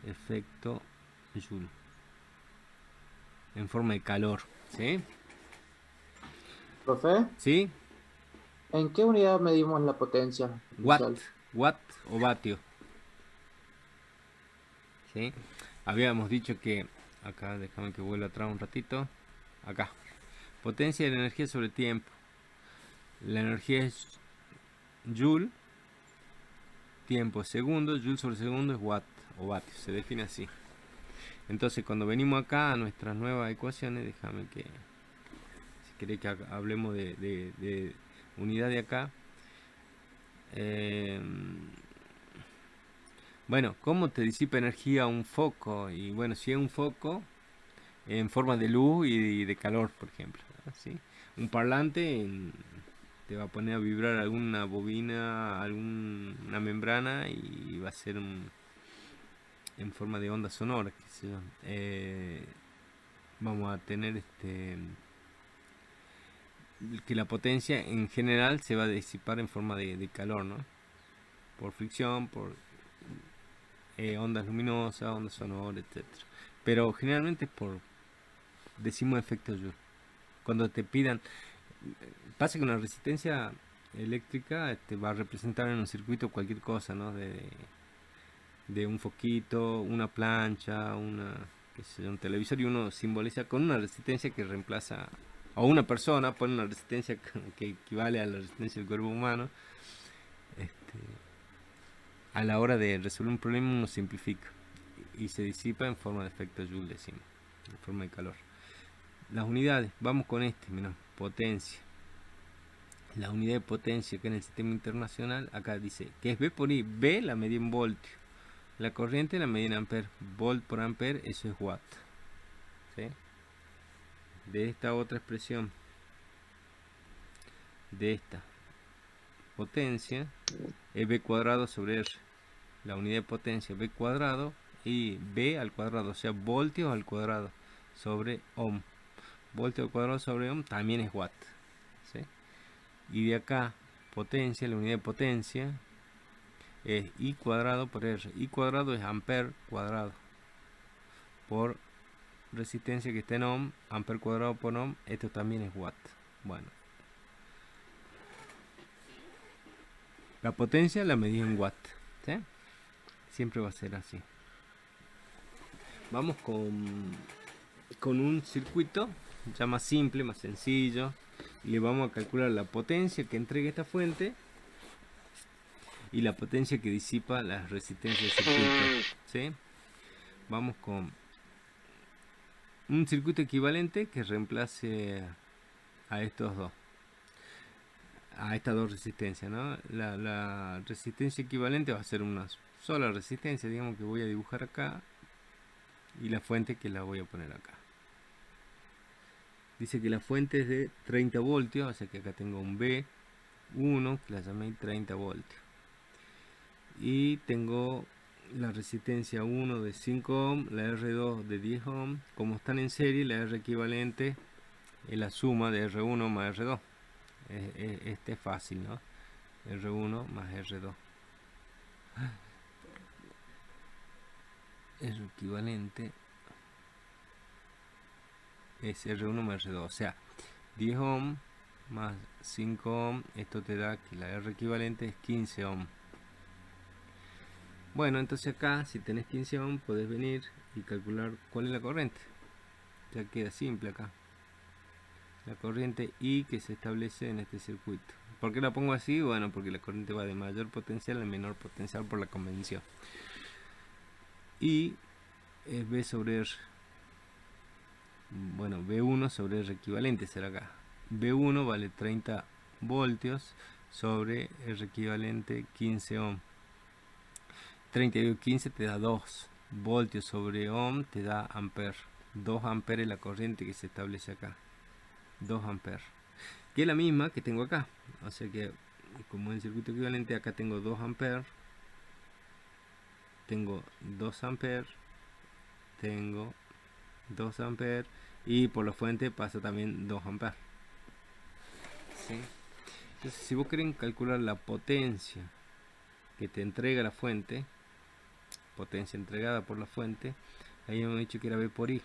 Efecto Joule. En forma de calor. ¿Sí? Profe, ¿Sí? ¿en qué unidad medimos la potencia Watt. inicial? Watt o vatio. ¿Sí? Habíamos dicho que acá, déjame que vuelva atrás un ratito. Acá. Potencia de la energía sobre tiempo. La energía es Joule. Tiempo es segundo. Joule sobre segundo es watt o vatio. Se define así. Entonces cuando venimos acá a nuestras nuevas ecuaciones, déjame que, si queréis que hablemos de unidad de acá. Bueno, ¿cómo te disipa energía un foco? Y bueno, si es un foco en forma de luz y de calor, por ejemplo, ¿no? ¿Sí? Un parlante te va a poner a vibrar alguna bobina, alguna membrana y va a ser en forma de onda sonora, qué sé yo. Vamos a tener que la potencia en general se va a disipar en forma de calor, ¿no? Por fricción, por ondas luminosas, ondas sonoras, etcétera. Pero generalmente es por, decimos, efecto Joule. Cuando te pidan, pasa que una resistencia eléctrica va a representar en un circuito cualquier cosa, ¿no? De un foquito, una plancha, qué sé yo, un televisor, y uno simboliza con una resistencia que reemplaza, o una persona pone una resistencia que equivale a la resistencia del cuerpo humano. A la hora de resolver un problema uno simplifica y se disipa en forma de efecto Joule, decimos, en forma de calor. Las unidades, vamos con menos potencia. La unidad de potencia que en el sistema internacional, acá dice que es V por I. V la medida en voltio, la corriente la medida en ampere, volt por ampere, eso es watt. ¿Sí? De esta otra expresión, de esta potencia, es V cuadrado sobre R. La unidad de potencia V cuadrado y V al cuadrado, o sea, voltios al cuadrado sobre ohm. Voltio al cuadrado sobre ohm también es watt. ¿Sí? Y de acá, potencia, la unidad de potencia es I cuadrado por R. I cuadrado es ampere cuadrado por resistencia que está en ohm, ampere cuadrado por ohm, esto también es watt. Bueno, la potencia la medí en watt. ¿Sí? Siempre va a ser así. Vamos con un circuito ya más simple, más sencillo, y le vamos a calcular la potencia que entrega esta fuente y la potencia que disipa las resistencias del circuito. ¿Sí? Vamos con un circuito equivalente que reemplace a estos dos, a estas dos resistencias, ¿no? La resistencia equivalente va a ser una sola resistencia, digamos, que voy a dibujar acá, y la fuente que la voy a poner acá. Dice que la fuente es de 30 voltios, o sea que acá tengo un B1 que la llamé 30 voltios, y tengo la resistencia 1 de 5 ohm, la R2 de 10 ohm. Como están en serie, la R equivalente es la suma de R1 más R2. Este es fácil, ¿no? R1 más R2. R equivalente es R1 más R2, o sea, 10 ohm más 5 ohm, esto te da que la R equivalente es 15 ohm. Bueno, entonces acá, si tenés 15 ohm, podés venir y calcular cuál es la corriente. Ya queda simple acá. La corriente I que se establece en este circuito. ¿Por qué la pongo así? Bueno, porque la corriente va de mayor potencial a menor potencial por la convención. Y es V sobre R. Bueno, V1 sobre R equivalente será acá. V1 vale 30 voltios sobre R equivalente 15 ohm. 30 y 15 te da 2 voltios sobre ohm, te da ampere. 2 amperes la corriente que se establece acá. 2 amperes. Que es la misma que tengo acá. O sea que, como en el circuito equivalente, acá tengo 2 amperes. Tengo 2 amperes. Tengo 2 amperes. Y por la fuente pasa también 2 amperes. ¿Sí? Entonces, si vos quieren calcular la potencia que te entrega la fuente, potencia entregada por la fuente, ahí hemos dicho que era V por I.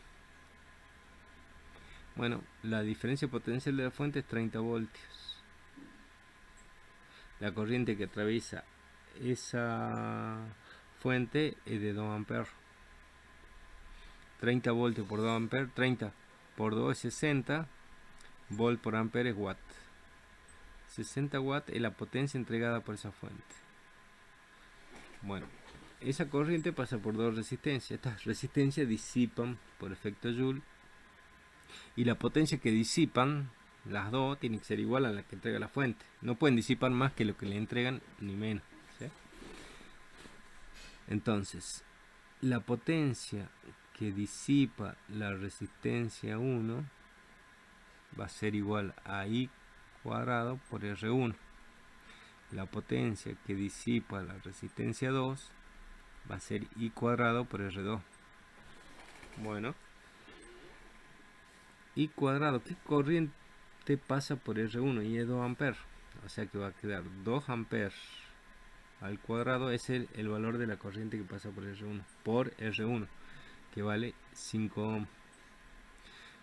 Bueno, la diferencia potencial de la fuente es 30 voltios. La corriente que atraviesa esa fuente es de 2 amperes. 30 voltios por 2 amperes, 30 por 2 es 60, volt por ampere es watt. 60 watts es la potencia entregada por esa fuente. Bueno, esa corriente pasa por dos resistencias. Estas resistencias disipan por efecto Joule, y la potencia que disipan las dos tiene que ser igual a la que entrega la fuente. No pueden disipar más que lo que le entregan, ni menos. ¿Sí? Entonces, la potencia que disipa la resistencia 1 va a ser igual a I cuadrado por R1. La potencia que disipa la resistencia 2 va a ser I cuadrado por R2. Bueno, I cuadrado, ¿qué corriente pasa por R1? Y es 2 amperes. O sea que va a quedar 2 amperes al cuadrado, es el valor de la corriente que pasa por R1, que vale 5 ohm.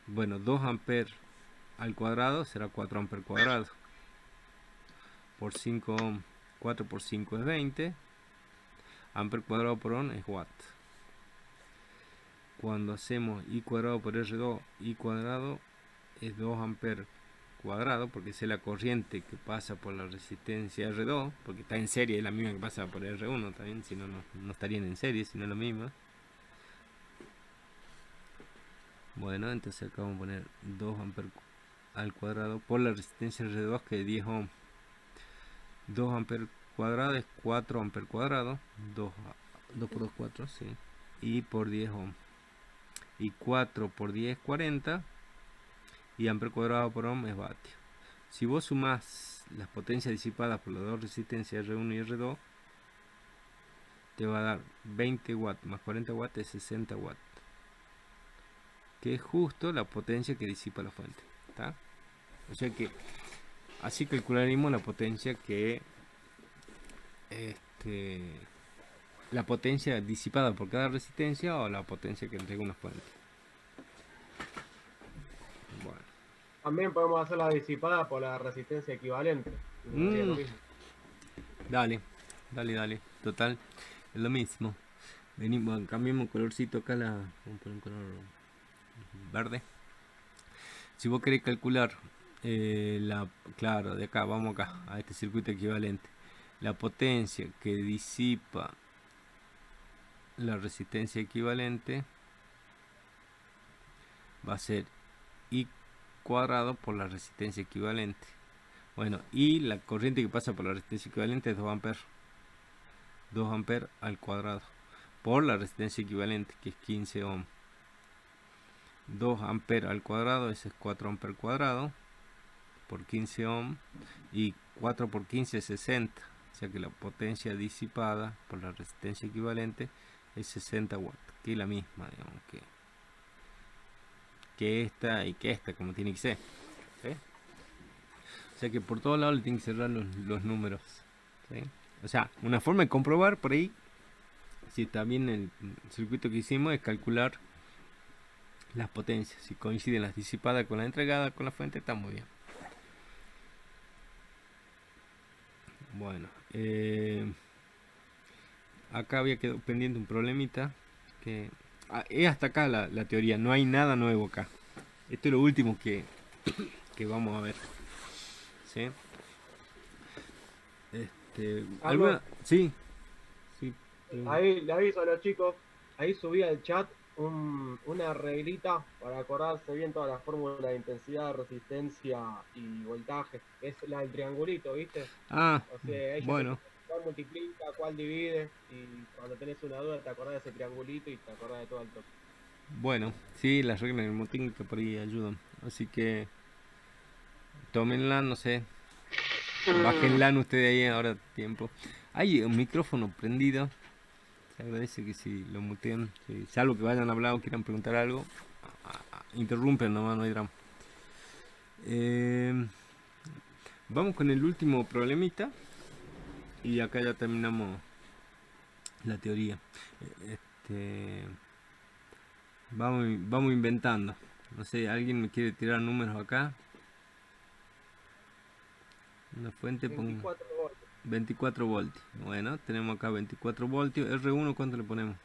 Bueno, 2 amperes al cuadrado será 4 amperes cuadrado. Por 5 ohm, 4 por 5 es 20. Amper cuadrado por ohm es watt. Cuando hacemos I cuadrado por R2, I cuadrado es 2 amperes cuadrado, porque es la corriente que pasa por la resistencia R2, porque está en serie, es la misma que pasa por R1 también, si no, no estarían en serie, si no es lo mismo. Bueno, entonces acá vamos a poner 2 amperes al cuadrado por la resistencia R2, que es 10 ohm. 2 amperes cuadrado es 4 amperes cuadrado, 2 por 2, 4, sí, y por 10 ohm. Y 4 por 10 es 40, y amperes cuadrado por ohm es vatio. Si vos sumás las potencias disipadas por las dos resistencias R1 y R2, te va a dar 20 watts más 40 watts es 60 watts, que es justo la potencia que disipa la fuente, ¿tá? O sea que así calcularemos la potencia que la potencia disipada por cada resistencia, o la potencia que entrega una fuente. Bueno. También podemos hacer la disipada por la resistencia equivalente. Y sería lo mismo. Dale. Total, es lo mismo. Venimos, cambiamos colorcito acá, vamos a poner un color verde. Si vos querés calcular claro, de acá, vamos acá, a este circuito equivalente. La potencia que disipa la resistencia equivalente va a ser I cuadrado por la resistencia equivalente. Bueno, y la corriente que pasa por la resistencia equivalente es 2 amperes. 2 amperes al cuadrado por la resistencia equivalente, que es 15 ohm. 2 amperes al cuadrado, ese es 4 amperes cuadrado por 15 ohm, y 4 por 15 es 60. O sea que la potencia disipada por la resistencia equivalente es 60 watts, que es la misma, digamos, que esta y que esta, como tiene que ser, ¿sí? O sea que por todos lados le tienen que cerrar los números, ¿sí? O sea, una forma de comprobar por ahí si está bien el circuito que hicimos es calcular las potencias. Si coinciden las disipadas con la entregada con la fuente, está muy bien. Bueno, acá había quedado pendiente un problemita que es hasta acá la teoría, no hay nada nuevo acá. Esto es lo último que vamos a ver, ¿sí? ¿Alguna? Sí. Ahí le aviso a los chicos, ahí subí al chat una reglita para acordarse bien todas las fórmulas de intensidad, resistencia y voltaje. Es la del triangulito, ¿viste? O sea, ella bueno. Cuál multiplica, cuál divide, y cuando tenés una duda te acordás de ese triangulito y te acordás de todo el toque. Bueno, sí, las reglas mnemotécnicas por ahí ayudan. Así que tómenla, no sé. Bájenla ustedes ahí ahora tiempo. Hay un micrófono prendido. Se agradece que si lo mutean, salvo que vayan a hablar o quieran preguntar algo, interrumpen nomás, no hay drama. Vamos con el último problemita y acá ya terminamos la teoría. Vamos inventando. No sé, ¿alguien me quiere tirar números acá? Una fuente, 24 voltios. 24 voltios. Bueno, tenemos acá 24 voltios. R1, ¿cuánto le ponemos?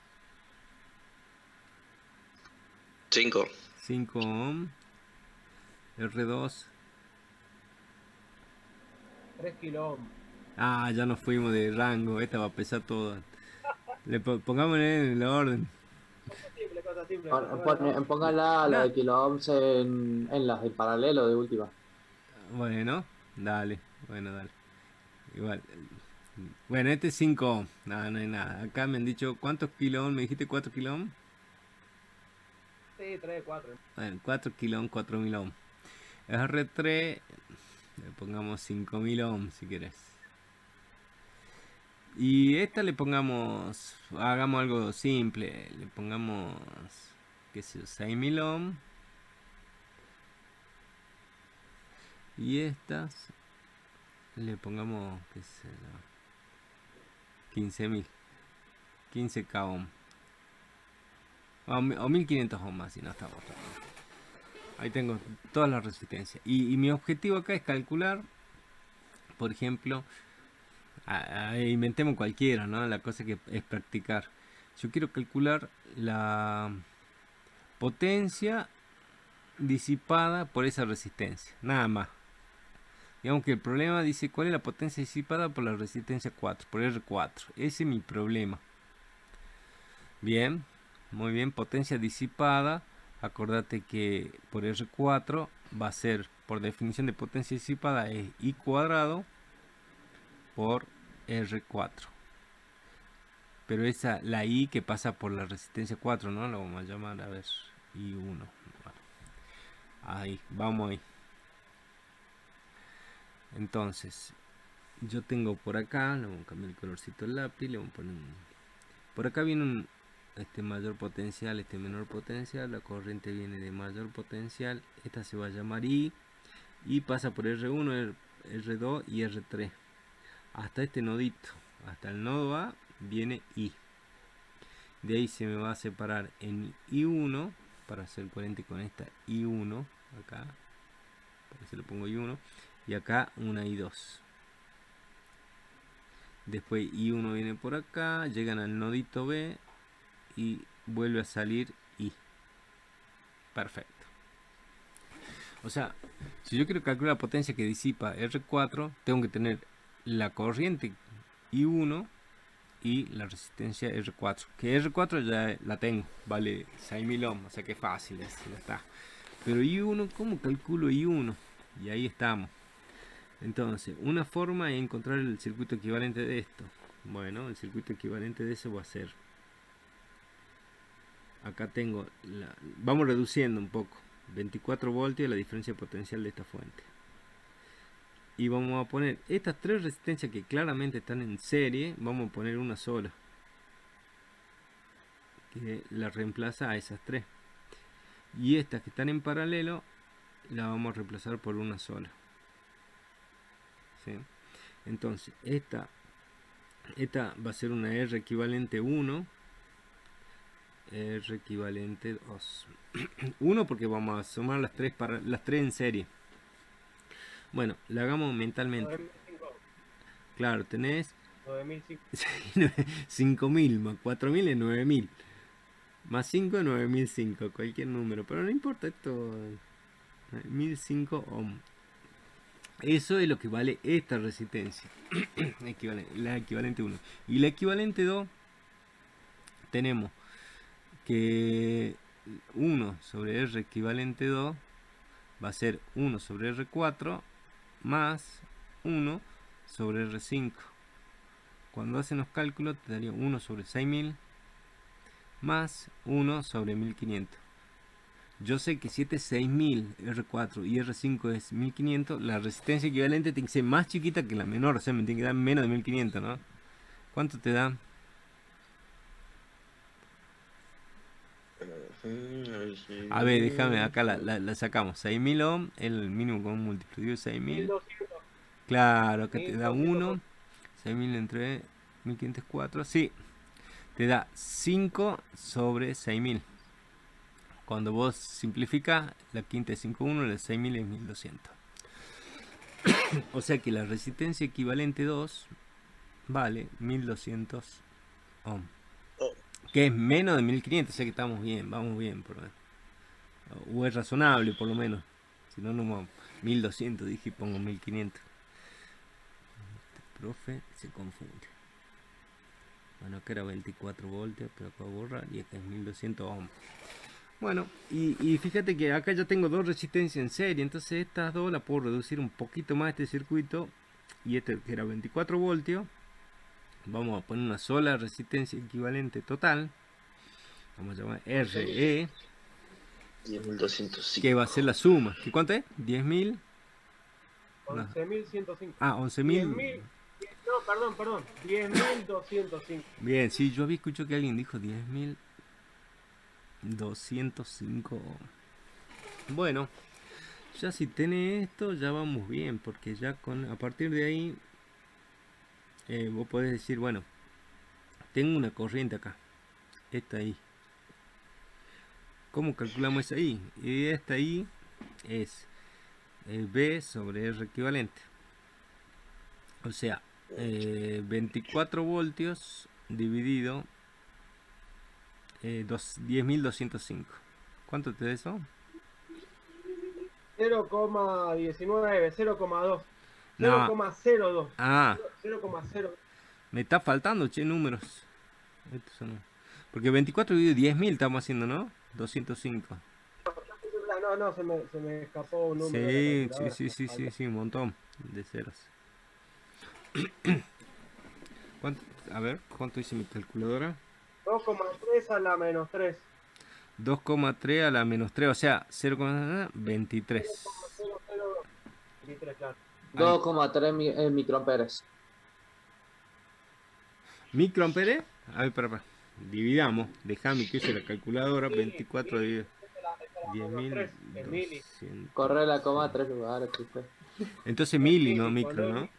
5. 5 ohm. R2. 3 kilo ohm. Ya nos fuimos de rango. Esta va a pesar todo. Pongámosle en el orden. Cosa simple. Póngala la de kilo ohms en las de paralelo de última. Bueno, dale. Igual. Bueno, este es 5 ohm. No, no hay nada. Acá me han dicho, ¿cuántos kilo ohm? ¿Me dijiste 4 kilo ohm? Sí, 3, 4. Bueno, 4 kilo ohm, 4000 ohm. R3, le pongamos 5000 ohm si querés. Y esta le pongamos, hagamos algo simple, le pongamos, qué sé yo, 6000 ohm. Y estas le pongamos, qué sé yo, 15000, 15k ohm. O 1500 ohm más, si no estamos. Ahí tengo todas las resistencias. Y mi objetivo acá es calcular, por ejemplo, inventemos cualquiera, ¿no? La cosa que es practicar. Yo quiero calcular la potencia disipada por esa resistencia, nada más. Digamos que el problema dice cuál es la potencia disipada por la resistencia 4, por R4. Ese es mi problema. Bien, muy bien, potencia disipada. Acordate que por R4 va a ser, por definición de potencia disipada, es I cuadrado por R4. Pero esa, la I que pasa por la resistencia 4, ¿no? Lo vamos a llamar, a ver, I1. Bueno, ahí, vamos ahí. Entonces, yo tengo por acá, le voy a cambiar el colorcito del lápiz, le voy a poner por acá viene un mayor potencial, menor potencial, la corriente viene de mayor potencial, esta se va a llamar I, y pasa por R1, R2 y R3, hasta este nodito, hasta el nodo A viene I. De ahí se me va a separar en I1, para hacer coherente con esta I1, acá, por eso le pongo I1, y acá una I2. Después I1 viene por acá, llegan al nodito B y vuelve a salir I. Perfecto. O sea, si yo quiero calcular la potencia que disipa R4, tengo que tener la corriente I1 y la resistencia R4. Que R4 ya la tengo, vale 6000 ohm, o sea que es fácil, ya está. Pero I1, ¿cómo calculo I1? Y ahí estamos. Entonces, una forma es encontrar el circuito equivalente de esto. Bueno, el circuito equivalente de eso va a ser, acá tengo vamos reduciendo un poco, 24 voltios la diferencia potencial de esta fuente. Y vamos a poner estas tres resistencias que claramente están en serie, vamos a poner una sola, que la reemplaza a esas tres. Y estas que están en paralelo, la vamos a reemplazar por una sola. ¿Sí? Entonces, esta va a ser una R equivalente 1, R equivalente 2. 1 porque vamos a sumar las tres en serie. Bueno, la hagamos mentalmente. 9005. Claro, tenés 9005. 5000 más 4000 es 9000. Más 5 es 9005, cualquier número. Pero no importa, esto 1005 ohm. Eso es lo que vale esta resistencia. La equivalente 1. Y la equivalente 2 tenemos que 1 sobre R equivalente 2 va a ser 1 sobre R4 más 1 sobre R5. Cuando hacen los cálculos te daría 1 sobre 6000 más 1 sobre 1500. Yo sé que si este es 6000 R4 y R5 es 1500, la resistencia equivalente tiene que ser más chiquita que la menor, o sea, me tiene que dar menos de 1500, ¿no? ¿Cuánto te da? A ver, déjame, acá la sacamos. 6000 ohm, el mínimo común múltiplo. Digo 6000. 1200. Claro, acá te da 1200. 1. 6000 entre 1504. Sí, te da 5 sobre 6000. Cuando vos simplificas, la quinta es 5,1, la 6000 es 1200. O sea que la resistencia equivalente 2 vale 1200 ohm. Que es menos de 1500, o sea que estamos bien, vamos bien por lo menos. O es razonable por lo menos. Si no, no 1200, dije, pongo 1500. Este profe se confunde. Bueno, acá era 24 voltios, pero acá borrar y acá es 1200 ohm. Bueno, y fíjate que acá ya tengo dos resistencias en serie, entonces estas dos las puedo reducir un poquito más este circuito, y este que era 24 voltios vamos a poner una sola resistencia equivalente total. Vamos a llamar RE. 10.205. Que va a ser la suma. ¿Qué cuánto es? 10.000. 11.105. Ah, 11.000. 10.000. No, perdón. 10.205. Bien, sí, yo había escuchado que alguien dijo 10.205. Bueno, ya si tiene esto, ya vamos bien, porque ya a partir de ahí, vos podés decir, bueno, tengo una corriente acá, esta ahí. ¿Cómo calculamos esa I? Y esta I es B sobre R equivalente. O sea, 24 voltios dividido 10.205. ¿Cuánto te da eso? 0,19, 0,2. No. 0,02. Ah, 0,0. me está faltando, che, números. Estos son... Porque 24 dividido 10.000 estamos haciendo, ¿no? 205. No, se me escapó un número. Sí, un montón de ceros. A ver, ¿cuánto dice mi calculadora? 2,3 a la menos 3. 2,3 a la menos 3, o sea, 0,23. 0,023, claro. 2,3 microamperes. ¿Microamperes? A ver, para. Dividamos. Déjame que use la calculadora. 24 dividido 10.200. Corre la coma 3 lugares, chiste. Entonces mili, no micro, ¿no?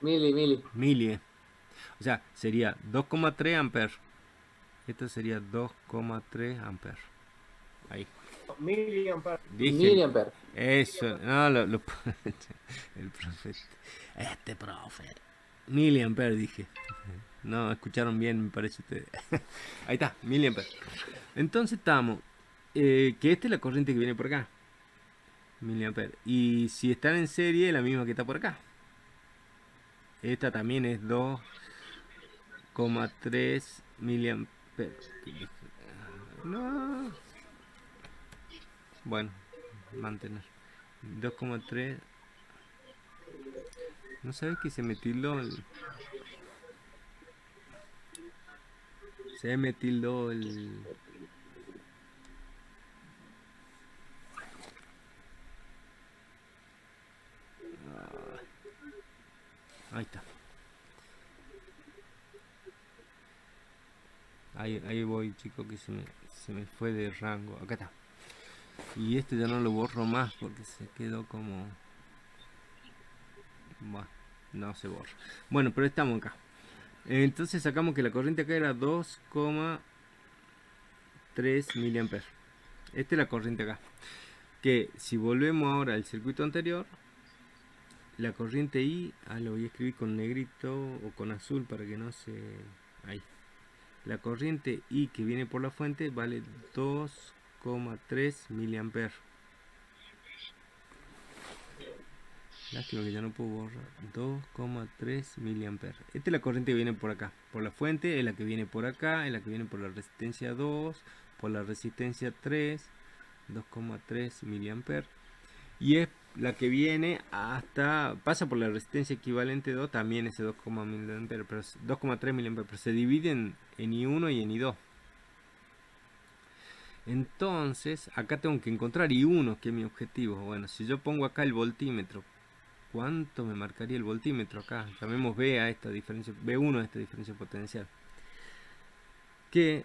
Mili. Mili. O sea, sería 2,3 amperes. Esto sería 2,3 amperes. Ahí. Miliamperes. Miliamperes. Eso, no, el profe. Este profe. Miliamperes dije. No, escucharon bien, me parece ustedes. Ahí está, miliamperes. Entonces estamos. Que esta es la corriente que viene por acá. Miliamperes. Y si están en serie, la misma que está por acá. Esta también es 2,3 miliamperes. No. Bueno, mantener. 2,3. No sabes que se metió el... Se metió el... Ahí está. Ahí voy, chicos, que se me fue de rango. Acá está. Y este ya no lo borro más porque se quedó como... Bueno, no se borra. Bueno, pero estamos acá. Entonces sacamos que la corriente acá era 2,3 miliamperes. Esta es la corriente acá. Que si volvemos ahora al circuito anterior, la corriente I, lo voy a escribir con negrito o con azul para que no se... Ahí. La corriente I que viene por la fuente vale 2,3 miliamperes. Lástima que ya no puedo borrar. 2,3 miliamperes. Esta es la corriente que viene por acá. Por la fuente es la que viene por acá. Es la que viene por la resistencia 2. Por la resistencia 3. 2,3 miliamperes. Y es la que viene hasta... Pasa por la resistencia equivalente 2. También ese 2,3 miliamperes. Pero se dividen en I1 y en I2. Entonces acá tengo que encontrar I1, que es mi objetivo. Bueno, si yo pongo acá el voltímetro, ¿cuánto me marcaría el voltímetro acá? Llamemos B a esta diferencia, B1 a esta diferencia potencial. Que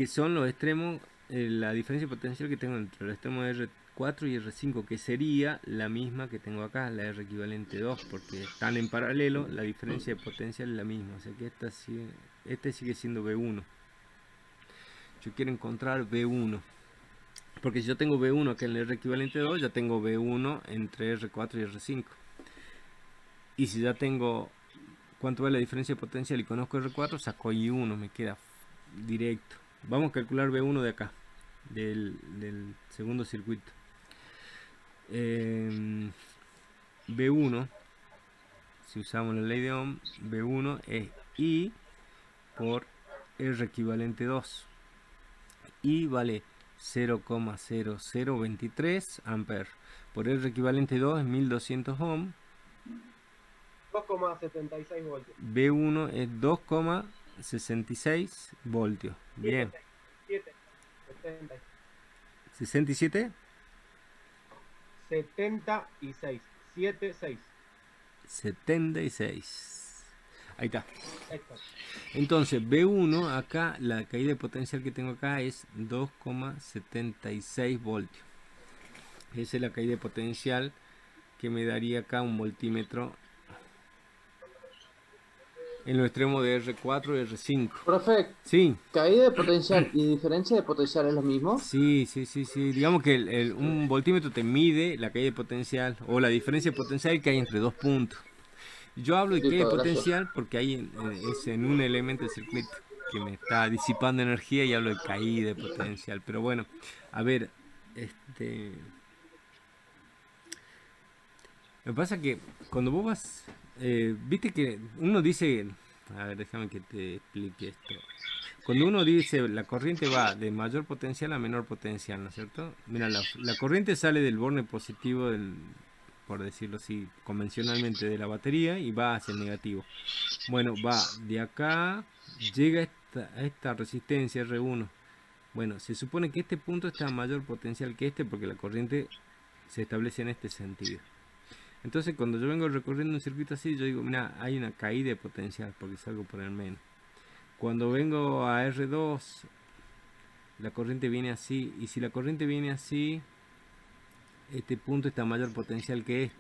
son los extremos, la diferencia potencial que tengo entre el extremo de R4 y R5, que sería la misma que tengo acá, la R equivalente 2, porque están en paralelo, la diferencia de potencial es la misma. O sea que este sigue siendo B1. Yo quiero encontrar B1. Porque si yo tengo B1 acá en el R equivalente 2, ya tengo B1 entre R4 y R5. Y si ya tengo cuánto vale la diferencia de potencial y conozco R4, saco I1, me queda directo. Vamos a calcular B1 de acá, del segundo circuito. B1, si usamos la ley de Ohm, B1 es I por R equivalente 2. I vale 0,0023 amperes. Por R equivalente 2 es 1200 ohm. 2,76 voltios. B1 es 2,66 voltios. Bien. 7, 70, 67. 76, 76. 76. Ahí está. Exacto. Entonces, B1 acá, la caída de potencial que tengo acá es 2,76 voltios. Esa es la caída de potencial que me daría acá un voltímetro en los extremos de R4 y R5. Profe, Sí, ¿caída de potencial y diferencia de potencial es lo mismo? sí. Digamos que un voltímetro te mide la caída de potencial o la diferencia de potencial que hay entre dos puntos. Yo hablo de caída de Listo, gracias. potencial porque ahí es en un elemento del circuito que me está disipando energía y hablo de caída de potencial. Pero bueno, a ver, lo que pasa es que cuando vos vas, viste que uno dice, a ver, déjame que te explique esto. Cuando uno dice la corriente va de mayor potencial a menor potencial, ¿no es cierto? Mira, la corriente sale del borne positivo por decirlo así, convencionalmente de la batería y va hacia el negativo. Bueno, va de acá, llega a esta resistencia R1. Bueno, se supone que este punto está a mayor potencial que este porque la corriente se establece en este sentido. Entonces cuando yo vengo recorriendo un circuito así, yo digo, mira, hay una caída de potencial porque salgo por el menos. Cuando vengo a R2, la corriente viene así, y si la corriente viene así, este punto está a mayor potencial que este.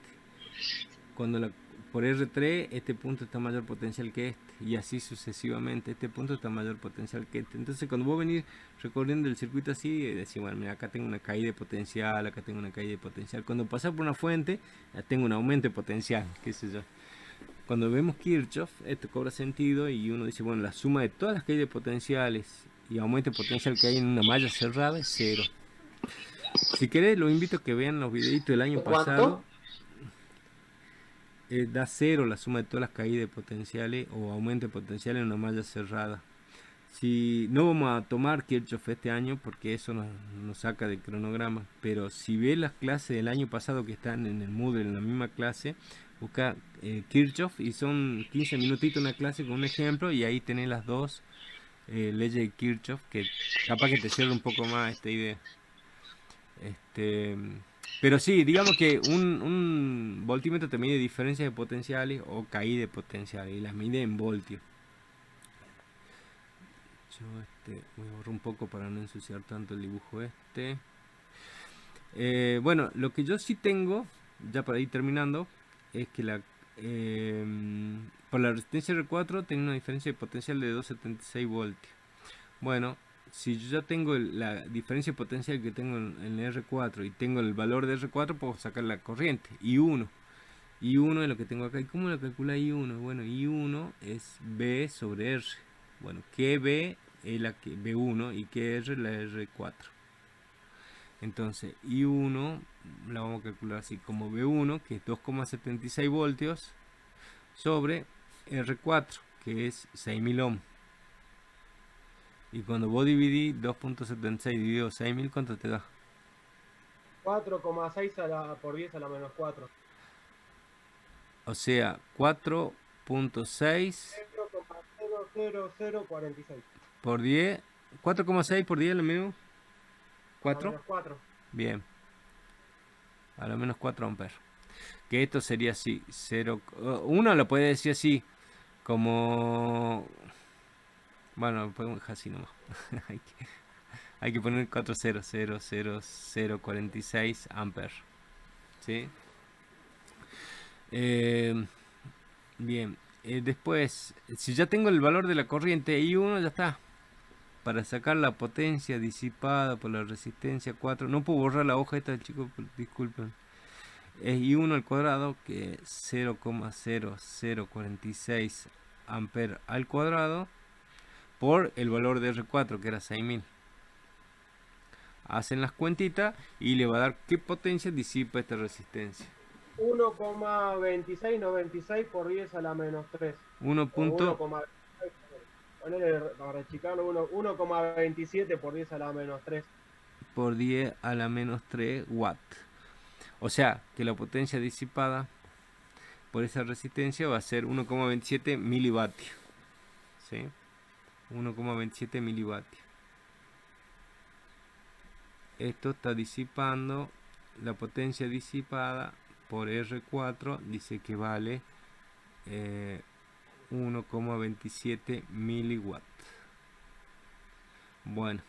Por R3, este punto está a mayor potencial que este, y así sucesivamente, este punto está a mayor potencial que este. Entonces cuando vos venís recorriendo el circuito así, decís, bueno, mira, acá tengo una caída de potencial, acá tengo una caída de potencial. Cuando pasas por una fuente, ya tengo un aumento de potencial, qué sé yo. Cuando vemos Kirchhoff, esto cobra sentido y uno dice, bueno, la suma de todas las caídas de potenciales y aumento de potencial que hay en una malla cerrada es 0. Si querés, los invito a que vean los videitos del año ¿Cuánto? pasado. Da 0 la suma de todas las caídas de potenciales o aumento de potencial en una malla cerrada. Si no vamos a tomar Kirchhoff este año porque eso nos saca del cronograma, pero si ves las clases del año pasado que están en el Moodle en la misma clase, busca Kirchhoff y son 15 minutitos una clase con un ejemplo y ahí tenés las dos leyes de Kirchhoff que capaz que te cierra un poco más esta idea. Pero sí, digamos que un voltímetro te mide diferencias de potenciales o caída de potenciales y las mide en voltios. Yo voy a borrar un poco para no ensuciar tanto el dibujo bueno, lo que yo sí tengo, ya para ir terminando, es que por la resistencia R4 tengo una diferencia de potencial de 276 voltios. Bueno, si yo ya tengo la diferencia de potencial que tengo en R4 y tengo el valor de R4, puedo sacar la corriente, I1. I1 es lo que tengo acá. ¿Y cómo lo calcula I1? Bueno, I1 es B sobre R. Bueno, que B es la que B1 y que R la R4. Entonces, I1 la vamos a calcular así como B1, que es 2,76 voltios, sobre R4, que es 6000 ohms. Y cuando vos dividís 2.76 dividido 6000, ¿cuánto te da? 4,6 por 10 a la menos 4. O sea, 4.6 0,00046. por 10. 4,6 por 10 a la menos A 4. menos 4. Bien. A lo menos 4 amperes. Que esto sería así. 0. Uno lo puede decir así. Como... Bueno, podemos dejar así nomás. hay que poner 4000046 amperes. ¿Sí? Bien. Después, si ya tengo el valor de la corriente I1, ya está. Para sacar la potencia disipada por la resistencia 4. No puedo borrar la hoja esta, chicos, disculpen. Es I1 al cuadrado, que es 0,0046 amperes al cuadrado, por el valor de R4, que era 6000. Hacen las cuentitas y le va a dar qué potencia disipa esta resistencia. 1,2696 por 10 a la menos 3. 1. Para achicarlo, 1,27 por 10 a la menos 3. Por 10 a la menos 3 watts. O sea, que la potencia disipada por esa resistencia va a ser 1,27 milivatios. ¿Sí? 1,27 milivatios. Esto está disipando, la potencia disipada por R4 dice que vale 1,27 miliwatts. Bueno,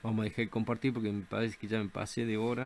vamos a dejar de compartir porque me parece que ya me pasé de hora.